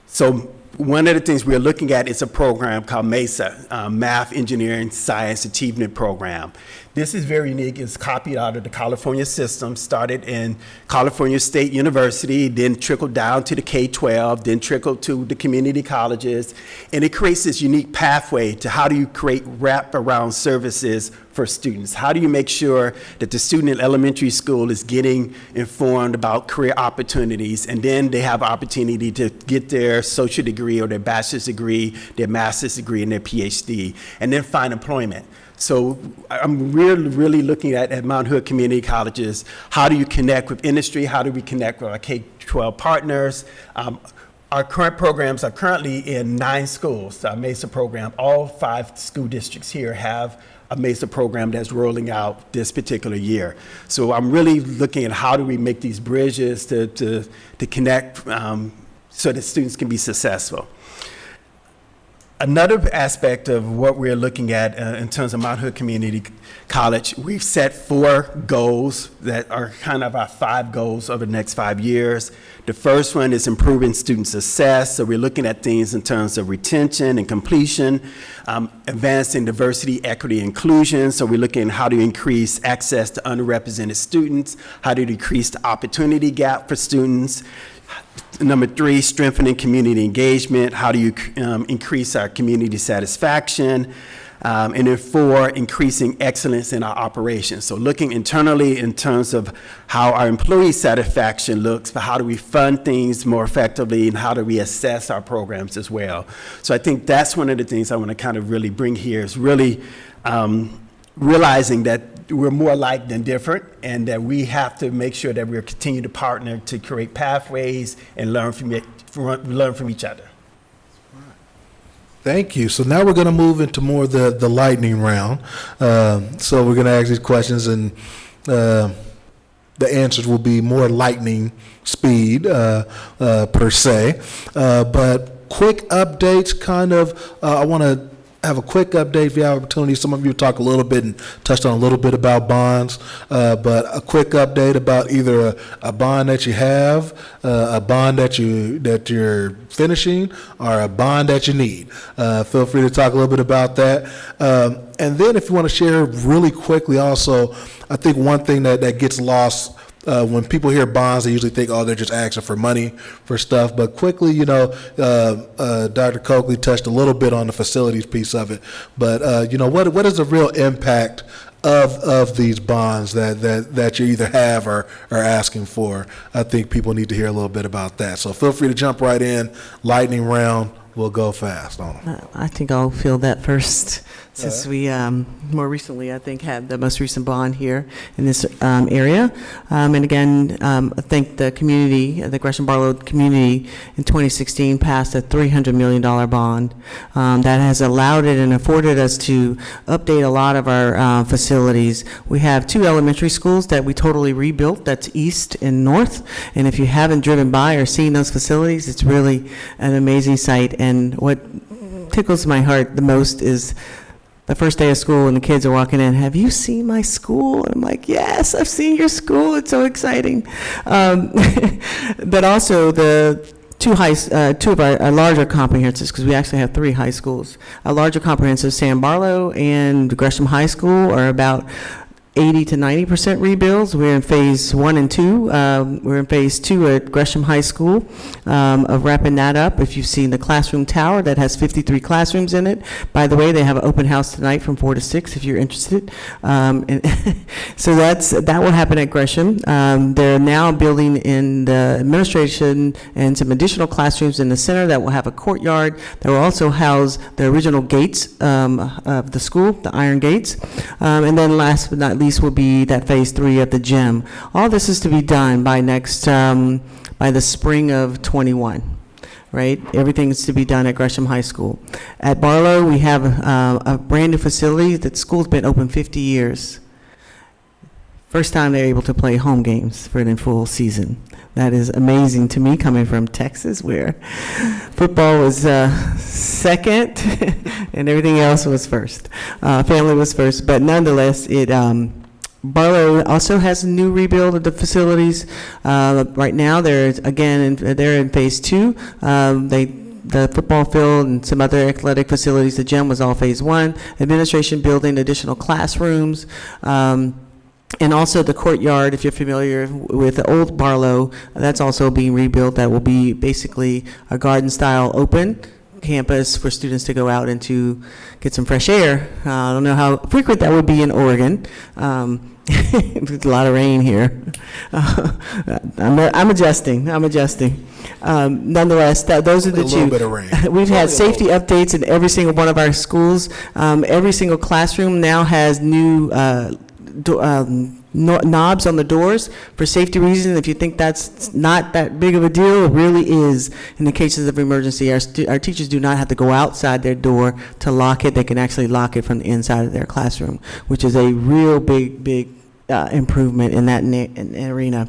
So one of the things we're looking at is a program called Mesa, Math, Engineering, Science Achievement Program. This is very unique. It's copied out of the California system, started in California State University, then trickled down to the K-12, then trickled to the community colleges. And it creates this unique pathway to how do you create wrap-around services for students? How do you make sure that the student in elementary school is getting informed about career opportunities, and then they have opportunity to get their associate degree or their bachelor's degree, their master's degree, and their PhD, and then find employment. So I'm really looking at Mount Hood Community Colleges, how do you connect with industry? How do we connect with our K-12 partners? Our current programs are currently in 9 schools, our Mesa program. All 5 school districts here have a Mesa program that's rolling out this particular year. So I'm really looking at how do we make these bridges to connect so that students can be successful. Another aspect of what we're looking at in terms of Mount Hood Community College, we've set 4 goals that are kind of our 5 goals over the next 5 years. The first one is improving student success. So we're looking at things in terms of retention and completion, advancing diversity, equity, inclusion. So we're looking at how to increase access to underrepresented students, how to decrease the opportunity gap for students. Number 3, strengthening community engagement. How do you increase our community satisfaction? And then 4, increasing excellence in our operations. So looking internally in terms of how our employee satisfaction looks, but how do we fund things more effectively, and how do we assess our programs as well? So I think that's one of the things I want to kind of really bring here, is really realizing that we're more alike than different, and that we have to make sure that we're continue to partner to create pathways and learn from each other. Thank you. So now we're going to move into more the lightning round. So we're going to ask these questions, and the answers will be more lightning speed per se. But quick updates, kind of. I want to have a quick update if you have opportunity. Some of you talked a little bit and touched on a little bit about bonds, but a quick update about either a bond that you have, a bond that you're finishing, or a bond that you need. Feel free to talk a little bit about that. And then if you want to share really quickly also, I think one thing that gets lost when people hear bonds, they usually think, oh, they're just asking for money for stuff. But quickly, Dr. Coakley touched a little bit on the facilities piece of it. But, what is the real impact of these bonds that you either have or are asking for? I think people need to hear a little bit about that. So feel free to jump right in. Lightning round. We'll go fast on them. I think I'll field that first, since we more recently, I think, had the most recent bond here in this area. And again, I think the community, the Gresham-Barlow community in 2016 passed a $300 million bond that has allowed it and afforded us to update a lot of our facilities. We have 2 elementary schools that we totally rebuilt, that's east and north. And if you haven't driven by or seen those facilities, it's really an amazing sight. And what tickles my heart the most is the first day of school and the kids are walking in, have you seen my school? And I'm like, yes, I've seen your school. It's so exciting. But also the two of our larger comprehensives, because we actually have 3 high schools. Our larger comprehensive, San Barlow and Gresham High School, are about 80 to 90% rebuilds. We're in phase 1 and 2. We're in phase 2 at Gresham High School of wrapping that up. If you've seen the classroom tower, that has 53 classrooms in it. By the way, they have an open house tonight from 4 to 6 if you're interested. So that will happen at Gresham. They're now building in the administration and some additional classrooms in the center that will have a courtyard. That will also house the original gates of the school, the iron gates. And then last but not least will be that phase 3 of the gym. All this is to be done by by the spring of 21, right? Everything is to be done at Gresham High School. At Barlow, we have a brand new facility. That school's been open 50 years. First time they're able to play home games for an full season. That is amazing to me, coming from Texas, where football was second and everything else was first. Family was first, but nonetheless, Barlow also has a new rebuild of the facilities. Right now, they're in phase 2. the football field and some other athletic facilities. The gym was all phase one. Administration building, additional classrooms, and also the courtyard, if you're familiar with the old Barlow, that's also being rebuilt. That will be basically a garden-style open campus for students to go out and to get some fresh air. I don't know how frequent that would be in Oregon. There's a lot of rain here. I'm adjusting. Nonetheless, those are the A little two. bit of rain. We've had safety updates in every single one of our schools. Every single classroom now has new knobs on the doors for safety reasons. If you think that's not that big of a deal, it really is in the cases of emergency. Our teachers do not have to go outside their door to lock it. They can actually lock it from the inside of their classroom, which is a real big improvement in that arena.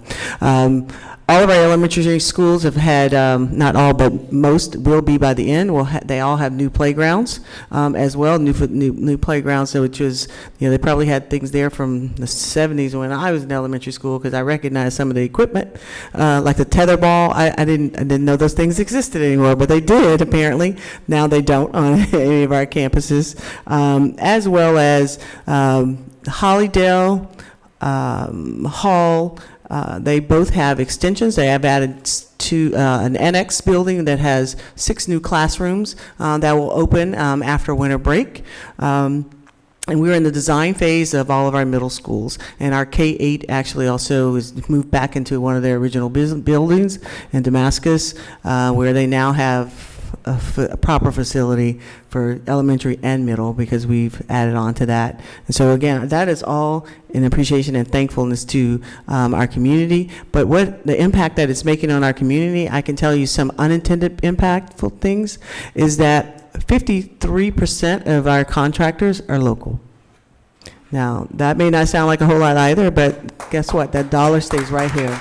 All of our elementary schools have had, not all, but most will be by the end. They all have new playgrounds as well, new playgrounds, so which was, they probably had things there from the 70s when I was in elementary school, because I recognized some of the equipment, like the tetherball. I didn't know those things existed anymore, but they did apparently. Now they don't on any of our campuses, as well as Hollydale, Hall. They both have extensions. They have added to an annex building that has 6 new classrooms that will open after winter break. And we're in the design phase of all of our middle schools. And our K-8 actually also is moved back into one of their original buildings in Damascus, where they now have a proper facility for elementary and middle, because we've added on to that. And so again, that is all in appreciation and thankfulness to our community. But what the impact that it's making on our community, I can tell you some unintended impactful things, is that 53% of our contractors are local. Now, that may not sound like a whole lot either, but guess what? That dollar stays right here.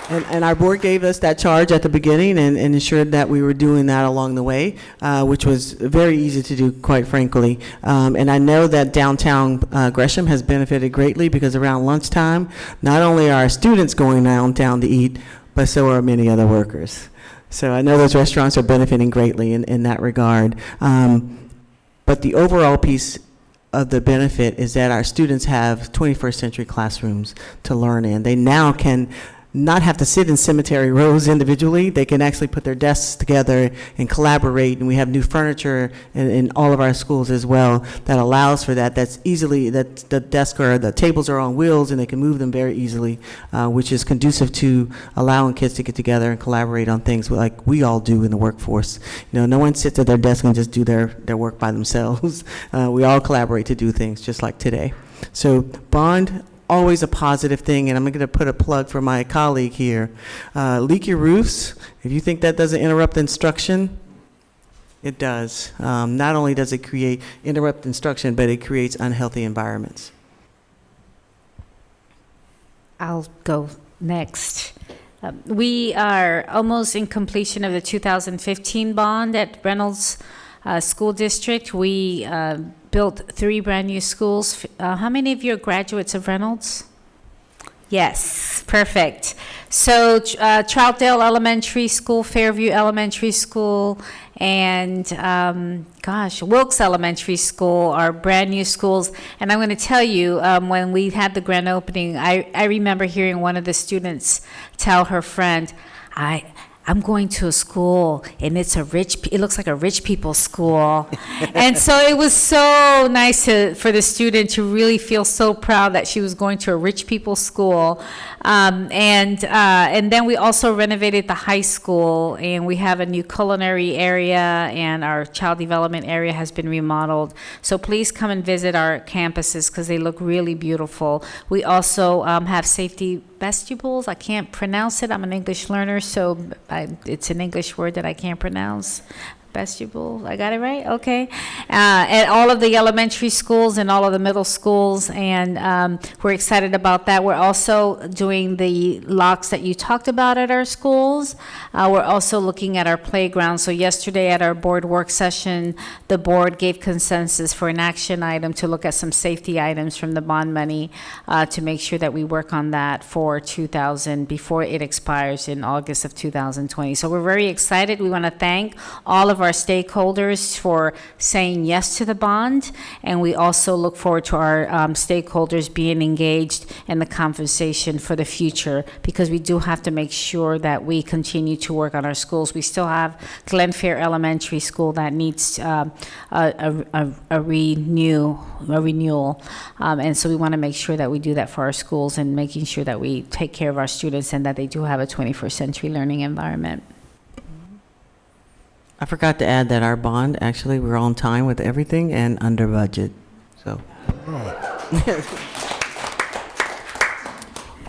And our board gave us that charge at the beginning and ensured that we were doing that along the way, which was very easy to do, quite frankly. And I know that downtown Gresham has benefited greatly, because around lunchtime, not only are our students going downtown to eat, but so are many other workers. So I know those restaurants are benefiting greatly in that regard. But the overall piece of the benefit is that our students have 21st century classrooms to learn in. They now can not have to sit in cemetery rows individually. They can actually put their desks together and collaborate, and we have new furniture in all of our schools as well that allows for that. That's easily, that the desk or the tables are on wheels and they can move them very easily, which is conducive to allowing kids to get together and collaborate on things like we all do in the workforce. No one sits at their desk and just do their work by themselves. We all collaborate to do things, just like today. So bond, always a positive thing, and I'm going to put a plug for my colleague here. Leaky roofs, if you think that doesn't interrupt instruction, it does. Not only does it interrupt instruction, but it creates unhealthy environments. I'll go next. We are almost in completion of the 2015 bond at Reynolds School District. We built 3 brand new schools. How many of you are graduates of Reynolds? Yes, perfect. So Troutdale Elementary School, Fairview Elementary School, and Wilkes Elementary School are brand new schools. And I'm going to tell you, when we had the grand opening, I remember hearing one of the students tell her friend, I'm going to a school and it looks like a rich people's school. And so it was so nice for the student to really feel so proud that she was going to a rich people's school. And then we also renovated the high school, and we have a new culinary area, and our child development area has been remodeled. So please come and visit our campuses, because they look really beautiful. We also have safety vestibules. I can't pronounce it. I'm an English learner, so it's an English word that I can't pronounce. Vestibule, I got it right? Okay. At all of the elementary schools and all of the middle schools, and we're excited about that. We're also doing the locks that you talked about at our schools. We're also looking at our playground. So yesterday at our board work session, the board gave consensus for an action item to look at some safety items from the bond money to make sure that we work on that for 2000 before it expires in August of 2020. So we're very excited. We want to thank all of our stakeholders for saying yes to the bond, and we also look forward to our stakeholders being engaged in the conversation for the future, because we do have to make sure that we continue to work on our schools. We still have Glenfair Elementary School that needs a renewal, and so we want to make sure that we do that for our schools and making sure that we take care of our students and that they do have a 21st century learning environment. I forgot to add that our bond, actually, we're on time with everything and under budget, so.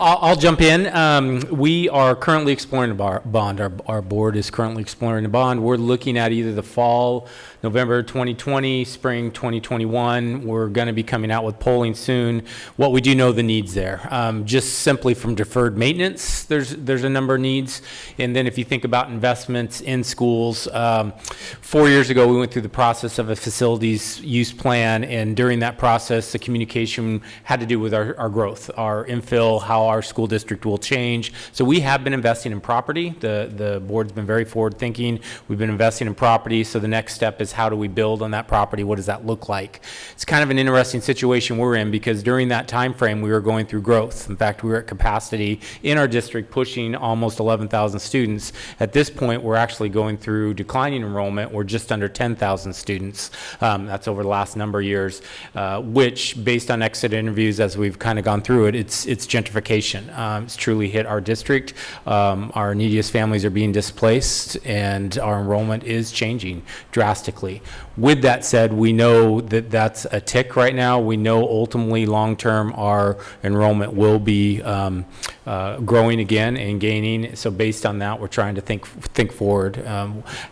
I'll jump in. We are currently exploring a bond. Our board is currently exploring a bond. We're looking at either the fall, November 2020, spring 2021. We're going to be coming out with polling soon. What we do know the needs there. Just simply from deferred maintenance, there's a number of needs. And then if you think about investments in schools, 4 years ago we went through the process of a facilities use plan, and during that process the communication had to do with our growth, our infill, how our school district will change. So we have been investing in property. The board's been very forward thinking. We've been investing in property. So the next step is, how do we build on that property? What does that look like? It's kind of an interesting situation we're in, because during that time frame we were going through growth. In fact, we were at capacity in our district, pushing almost 11,000 students. At this point we're actually going through declining enrollment. We're just under 10,000 students. That's over the last number of years, which, based on exit interviews as we've kind of gone through it, it's gentrification. It's truly hit our district. Our neediest families are being displaced, and our enrollment is changing drastically. With that said, we know that that's a tick right now. We know ultimately long-term our enrollment will be growing again and gaining. So based on that, we're trying to think forward.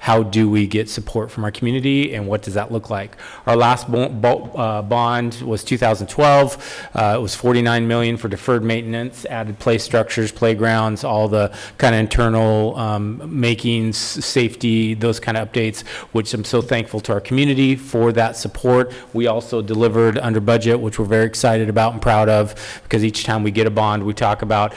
How do we get support from our community, and what does that look like? Our last bond was 2012. It was $49 million for deferred maintenance, added play structures, playgrounds, all the kind of internal makings, safety, those kind of updates, which I'm so thankful to our community for that support. We also delivered under budget, which we're very excited about and proud of, because each time we get a bond, we talk about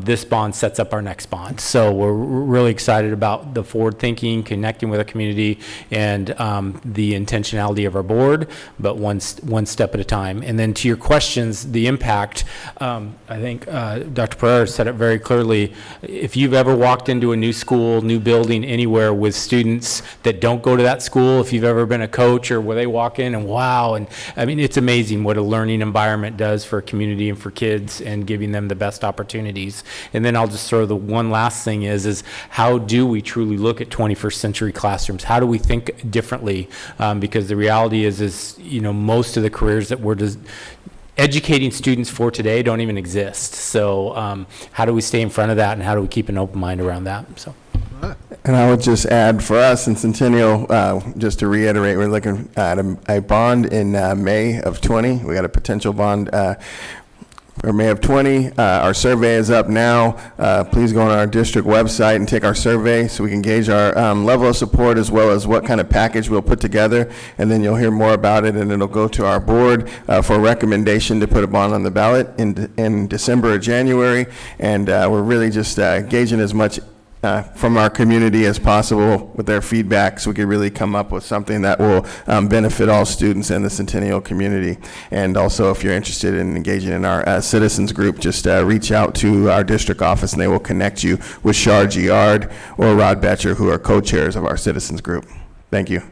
this bond sets up our next bond. So we're really excited about the forward thinking, connecting with our community, and the intentionality of our board, but one step at a time. And then to your questions, the impact, I think Dr. Perera said it very clearly. If you've ever walked into a new school, new building, anywhere with students that don't go to that school, if you've ever been a coach, or where they walk in and wow, and I mean, it's amazing what a learning environment does for a community and for kids, and giving them the best opportunities. And then I'll just throw the one last thing is how do we truly look at 21st century classrooms? How do we think differently? Because the reality is you know, most of the careers that we're educating students for today don't even exist. So how do we stay in front of that, and how do we keep an open mind around that? So. And I would just add, for us in Centennial, just to reiterate, we're looking at a bond in May of 20. We got a potential bond for May of 20. Our survey is up now. Please go on our district website and take our survey so we can gauge our level of support, as well as what kind of package we'll put together. And then you'll hear more about it, and it'll go to our board for a recommendation to put a bond on the ballot in December or January. And we're really just gauging as much from our community as possible with their feedback, so we can really come up with something that will benefit all students in the Centennial community. And also, if you're interested in engaging in our citizens group, just reach out to our district office, and they will connect you with Shar Giard or Rod Betcher, who are co-chairs of our citizens group. Thank you.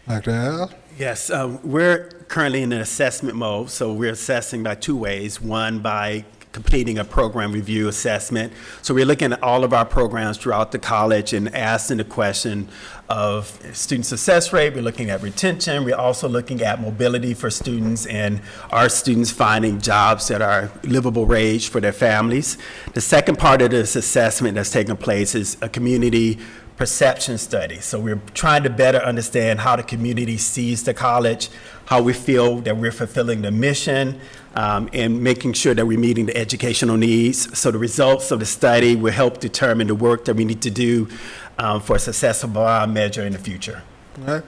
Dr. Ell? Yes, we're currently in an assessment mode, so we're assessing by two ways. One, by completing a program review assessment. So we're looking at all of our programs throughout the college and asking the question of student success rate. We're looking at retention. We're also looking at mobility for students, and our students finding jobs that are livable wage for their families. The second part of this assessment that's taking place is a community perception study. So we're trying to better understand how the community sees the college, how we feel that we're fulfilling the mission, and making sure that we're meeting the educational needs. So the results of the study will help determine the work that we need to do for a successful bond measure in the future. All right.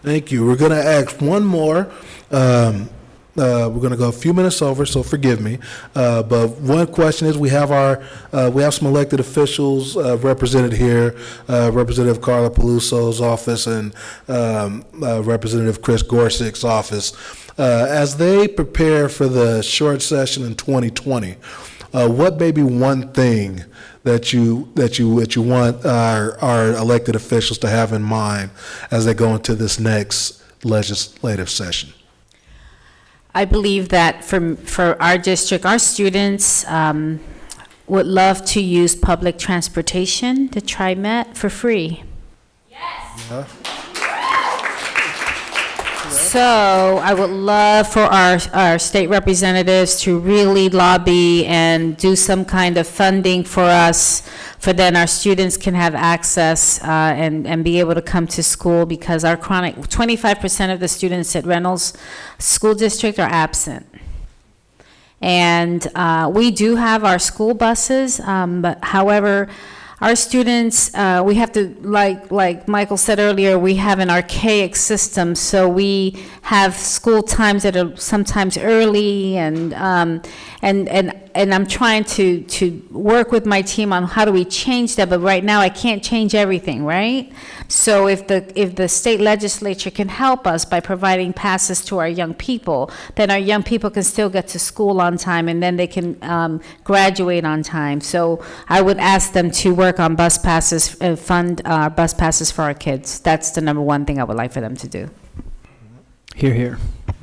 Thank you. We're going to ask one more. We're going to go a few minutes over, so forgive me. But one question is, we have some elected officials represented here, Representative Carla Peluso's office and Representative Chris Gorsuch's office. As they prepare for the short session in 2020, what may be one thing that you want our elected officials to have in mind as they go into this next legislative session? I believe that for our district, our students would love to use public transportation, the TriMet, for free. Yes. So I would love for our state representatives to really lobby and do some kind of funding for us, for then our students can have access and be able to come to school, because our 25% of the students at Reynolds School District are absent. And we do have our school buses, but however, our students, we have to, like Michael said earlier, we have an archaic system, so we have school times that are sometimes early, and I'm trying to work with my team on how do we change that, but right now I can't change everything, right? So if the state legislature can help us by providing passes to our young people, then our young people can still get to school on time, and then they can graduate on time. So I would ask them to work on bus passes, fund bus passes for our kids. That's the number one thing I would like for them to do. Hear, hear.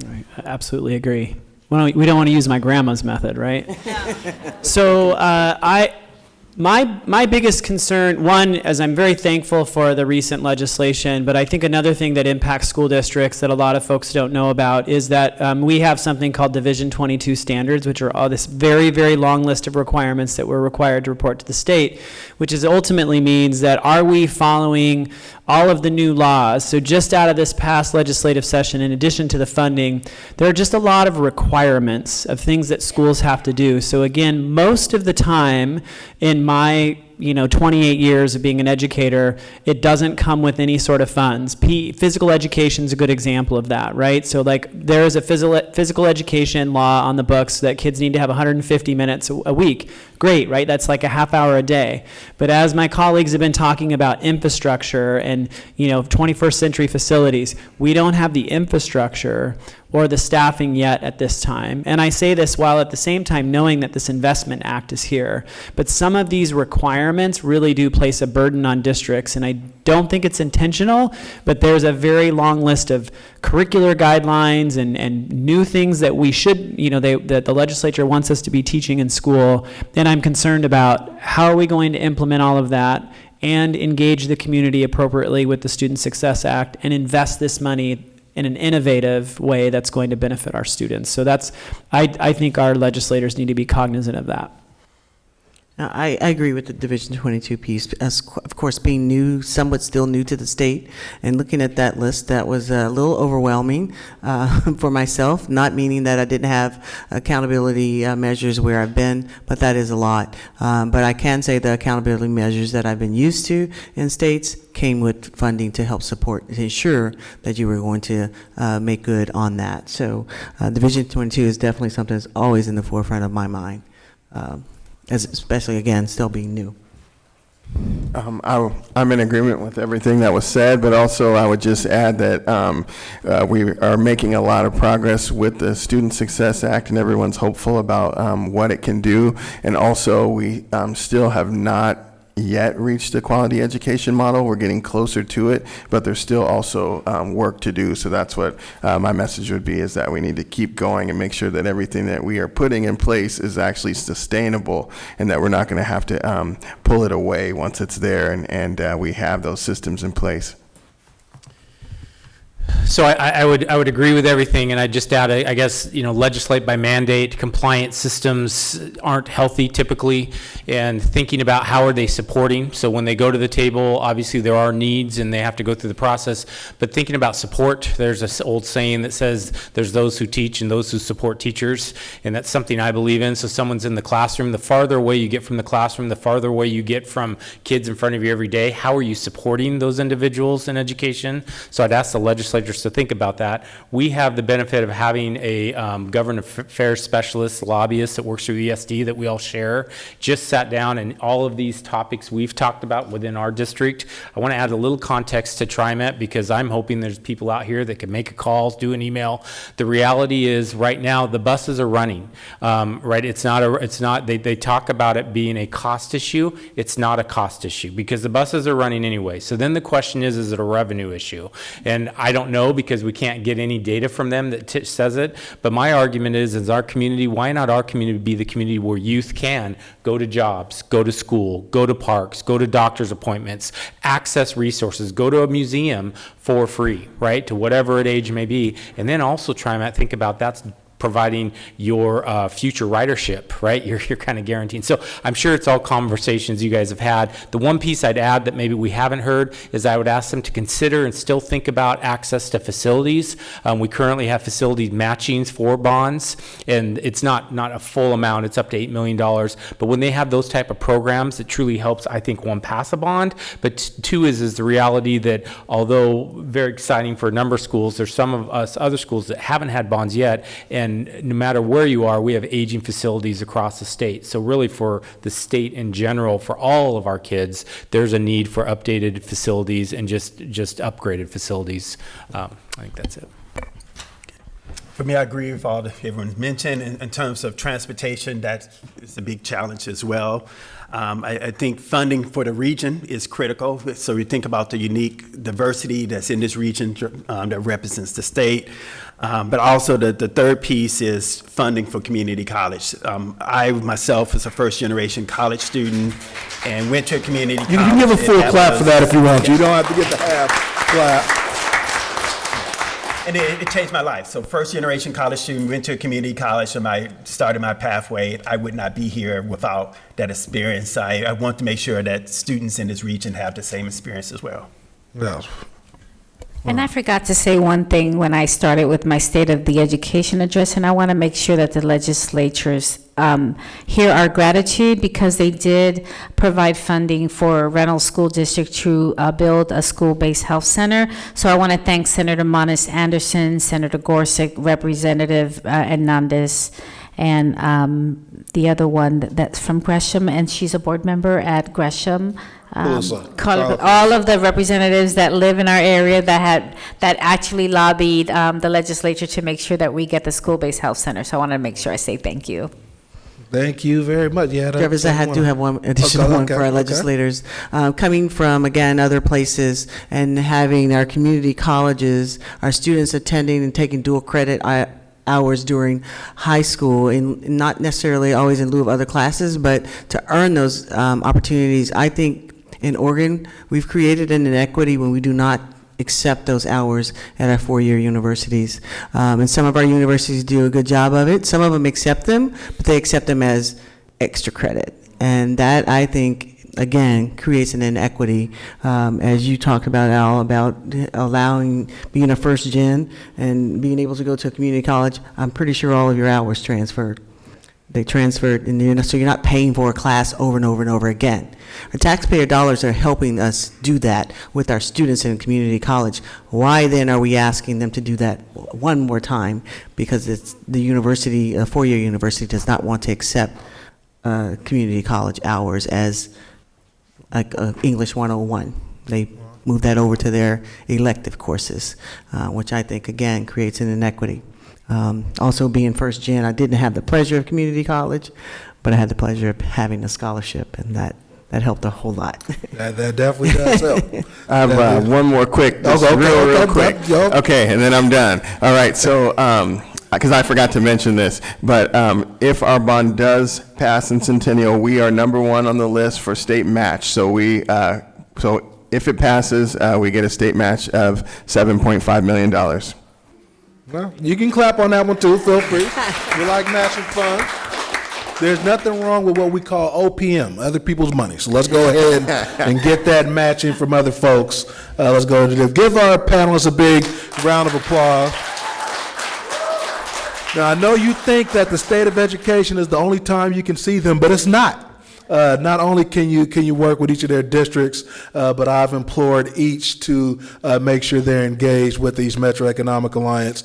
I absolutely agree. We don't want to use my grandma's method, right? So my biggest concern, one, as I'm very thankful for the recent legislation, but I think another thing that impacts school districts that a lot of folks don't know about is that we have something called Division 22 standards, which are all this very, very long list of requirements that we're required to report to the state, which is ultimately means that are we following all of the new laws? So just out of this past legislative session, in addition to the funding, there are just a lot of requirements of things that schools have to do. So again, most of the time in my 28 years of being an educator, it doesn't come with any sort of funds. Physical education is a good example of that, right? So like there is a physical education law on the books that kids need to have 150 minutes a week. Great, right? That's like a half hour a day. But as my colleagues have been talking about infrastructure and 21st century facilities, we don't have the infrastructure or the staffing yet at this time. And I say this while at the same time knowing that this Investment Act is here. But some of these requirements really do place a burden on districts, and I don't think it's intentional, but there's a very long list of curricular guidelines and new things that we should, that the legislature wants us to be teaching in school. And I'm concerned about how are we going to implement all of that and engage the community appropriately with the Student Success Act and invest this money in an innovative way that's going to benefit our students. So I think our legislators need to be cognizant of that. I agree with the Division 22 piece. As, of course, being new, somewhat still new to the state, and looking at that list, that was a little overwhelming for myself, not meaning that I didn't have accountability measures where I've been, but that is a lot. But I can say the accountability measures that I've been used to in states came with funding to help support, to ensure that you were going to make good on that. So Division 22 is definitely something that's always in the forefront of my mind. Especially, again, still being new. I'm in agreement with everything that was said, but also I would just add that we are making a lot of progress with the Student Success Act, and everyone's hopeful about what it can do. And also, we still have not yet reached the quality education model. We're getting closer to it, but there's still also work to do. So that's what my message would be, is that we need to keep going and make sure that everything that we are putting in place is actually sustainable, and that we're not going to have to pull it away once it's there and we have those systems in place. So I would agree with everything, and I just add, I guess, legislate by mandate. Compliance systems aren't healthy typically, and thinking about how are they supporting. So when they go to the table, obviously there are needs and they have to go through the process, but thinking about support, there's this old saying that says there's those who teach and those who support teachers, and that's something I believe in. So someone's in the classroom, the farther away you get from the classroom, the farther away you get from kids in front of you every day, how are you supporting those individuals in education? So I'd ask the legislators to think about that. We have the benefit of having a government affairs specialist, lobbyist that works through ESD that we all share, just sat down, and all of these topics we've talked about within our district. I want to add a little context to TriMet because I'm hoping there's people out here that can make a call, do an email. The reality is right now the buses are running, right? They talk about it being a cost issue. It's not a cost issue because the buses are running anyway. So then the question is it a revenue issue? And I don't know because we can't get any data from them that says it. But my argument is our community, why not our community be the community where youth can go to jobs, go to school, go to parks, go to doctor's appointments, access resources, go to a museum for free, right? To whatever age may be. And then also try and think about that's providing your future ridership, right? You're kind of guaranteeing. So I'm sure it's all conversations you guys have had. The one piece I'd add that maybe we haven't heard is I would ask them to consider and still think about access to facilities. We currently have facilities matchings for bonds, and it's not a full amount. It's up to $8 million. But when they have those type of programs, it truly helps, I think, one, pass a bond. But two is the reality that although very exciting for a number of schools, there's some of us other schools that haven't had bonds yet, and no matter where you are, we have aging facilities across the state. So really for the state in general, for all of our kids, there's a need for updated facilities and just upgraded facilities. I think that's it. For me, I agree with all that everyone's mentioned. In terms of transportation, that is a big challenge as well. I think funding for the region is critical. So we think about the unique diversity that's in this region that represents the state. But also the third piece is funding for community college. I myself was a first-generation college student and went to a community college. You can give a full clap for that if you want. You don't have to get the half clap. And it changed my life. So first-generation college student, went to a community college, and I started my pathway. I would not be here without that experience. I want to make sure that students in this region have the same experience as well. Yeah. And I forgot to say one thing when I started with my State of the Education address, and I want to make sure that the legislatures hear our gratitude because they did provide funding for Reynolds School District to build a school-based health center. So I want to thank Senator Monis Anderson, Senator Gorsuch, Representative Hernandez, and the other one that's from Gresham, and she's a board member at Gresham. All of the representatives that live in our area that actually lobbied the legislature to make sure that we get the school-based health center. So I want to make sure I say thank you. Thank you very much. Yeah, Travis, I do have one additional one for our legislators. Coming from, again, other places and having our community colleges, our students attending and taking dual credit hours during high school, and not necessarily always in lieu of other classes, but to earn those opportunities. I think in Oregon, we've created an inequity when we do not accept those hours at our four-year universities. And some of our universities do a good job of it. Some of them accept them, but they accept them as extra credit. And that, I think, again, creates an inequity, as you talked about, Al, about being a first gen and being able to go to a community college. I'm pretty sure all of your hours transferred. They transferred, and so you're not paying for a class over and over and over again. Our taxpayer dollars are helping us do that with our students in community college. Why then are we asking them to do that one more time? Because it's the university, a four-year university, does not want to accept community college hours as like English 101. They move that over to their elective courses, which I think, again, creates an inequity. Also being first gen, I didn't have the pleasure of community college, but I had the pleasure of having a scholarship, and that helped a whole lot. That definitely does help. I have one more quick, just real quick. Okay, and then I'm done. All right, so because I forgot to mention this, but if our bond does pass in Centennial, we are #1 on the list for state match. So if it passes, we get a state match of $7.5 million. Well, you can clap on that one too, feel free. We like matching funds. There's nothing wrong with what we call OPM, other people's money. So let's go ahead and get that matching from other folks. Let's go ahead and give our panelists a big round of applause. Now, I know you think that the state of education is the only time you can see them, but it's not. Not only can you work with each of their districts, but I've implored each to make sure they're engaged with the East Metro Economic Alliance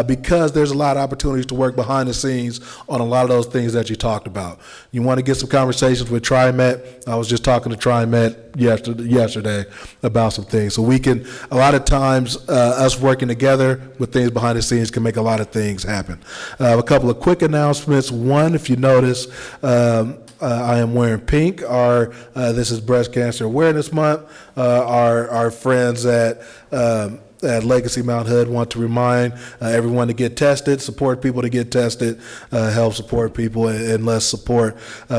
because there's a lot of opportunities to work behind the scenes on a lot of those things that you talked about. You want to get some conversations with TriMet. I was just talking to TriMet yesterday about some things. So we can, a lot of times, us working together with things behind the scenes can make a lot of things happen. A couple of quick announcements. One, if you notice, I am wearing pink. This is Breast Cancer Awareness Month. Our friends at Legacy Mount Hood want to remind everyone to get tested, support people to get tested, help support people, and let's support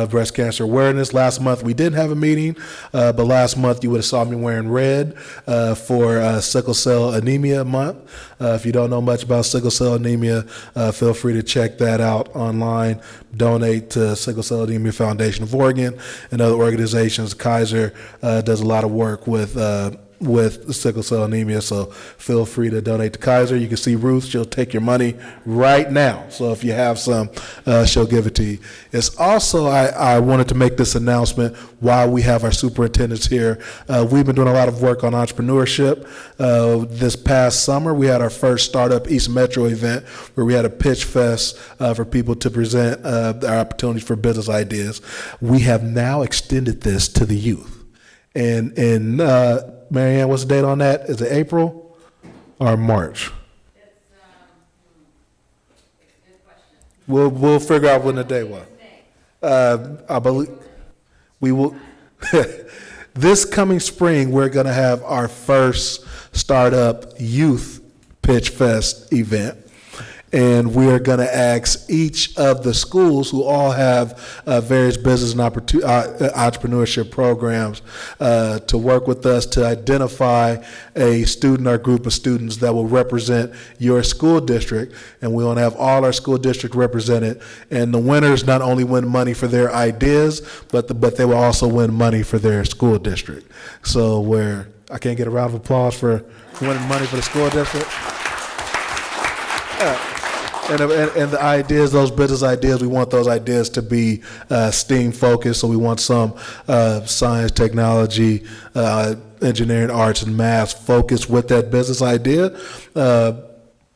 breast cancer awareness. Last month we didn't have a meeting, but last month you would have saw me wearing red for Sickle Cell Anemia Month. If you don't know much about sickle cell anemia, feel free to check that out online. Donate to Sickle Cell Anemia Foundation of Oregon and other organizations. Kaiser does a lot of work with sickle cell anemia, so feel free to donate to Kaiser. You can see Ruth, she'll take your money right now. So if you have some, she'll give it to you. It's also, I wanted to make this announcement while we have our superintendents here. We've been doing a lot of work on entrepreneurship. This past summer, we had our first Startup East Metro event where we had a pitch fest for people to present their opportunities for business ideas. We have now extended this to the youth. And Marianne, what's the date on that? Is it April or March? It's a good question. We'll figure out when the day was. I believe we will. This coming spring, we're going to have our first Startup Youth Pitch Fest event. And we are going to ask each of the schools who all have various business and entrepreneurship programs to work with us to identify a student or group of students that will represent your school district. And we want to have all our school district represented. And the winners not only win money for their ideas, but they will also win money for their school district. So I can't get a round of applause for winning money for the school district. And the ideas, those business ideas, we want those ideas to be STEAM focused. So we want some science, technology, engineering, arts, and math focused with that business idea.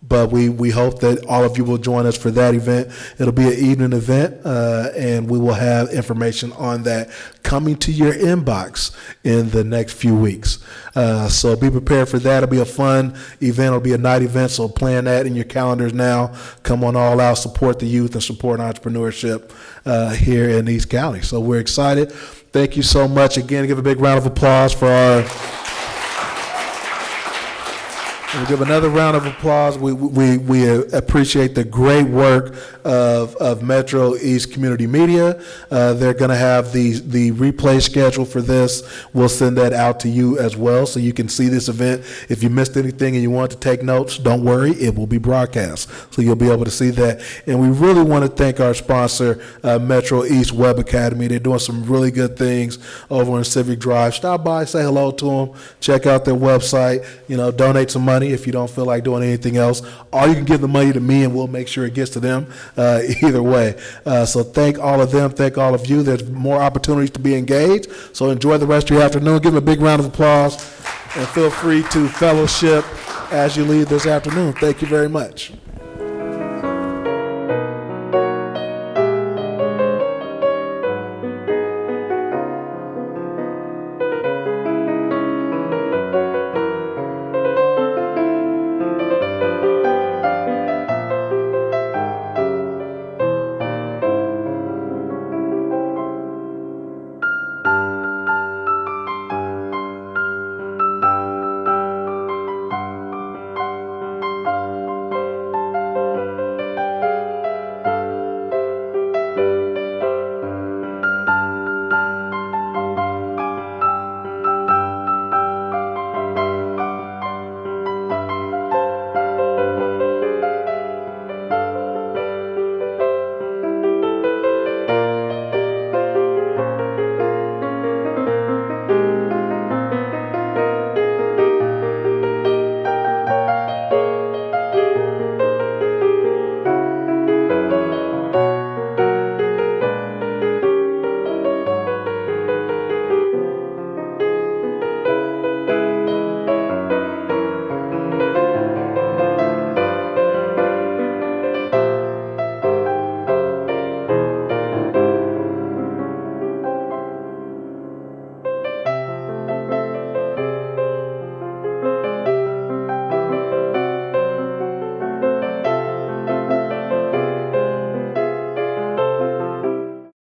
But we hope that all of you will join us for that event. It'll be an evening event, and we will have information on that coming to your inbox in the next few weeks. So be prepared for that. It'll be a fun event. It'll be a night event, so plan that in your calendars now. Come on all out, support the youth, and support entrepreneurship here in East County. So we're excited. Thank you so much. Again, give a big round of applause for our... We'll give another round of applause. We appreciate the great work of Metro East Community Media. They're going to have the replay schedule for this. We'll send that out to you as well so you can see this event. If you missed anything and you want to take notes, don't worry, it will be broadcast. So you'll be able to see that. And we really want to thank our sponsor, Metro East Web Academy. They're doing some really good things over on Civic Drive. Stop by, say hello to them, check out their website, donate some money if you don't feel like doing anything else, or you can give the money to me and we'll make sure it gets to them. Either way. So thank all of them, thank all of you. There's more opportunities to be engaged, so enjoy the rest of your afternoon. Give them a big round of applause and feel free to fellowship as you leave this afternoon. Thank you very much.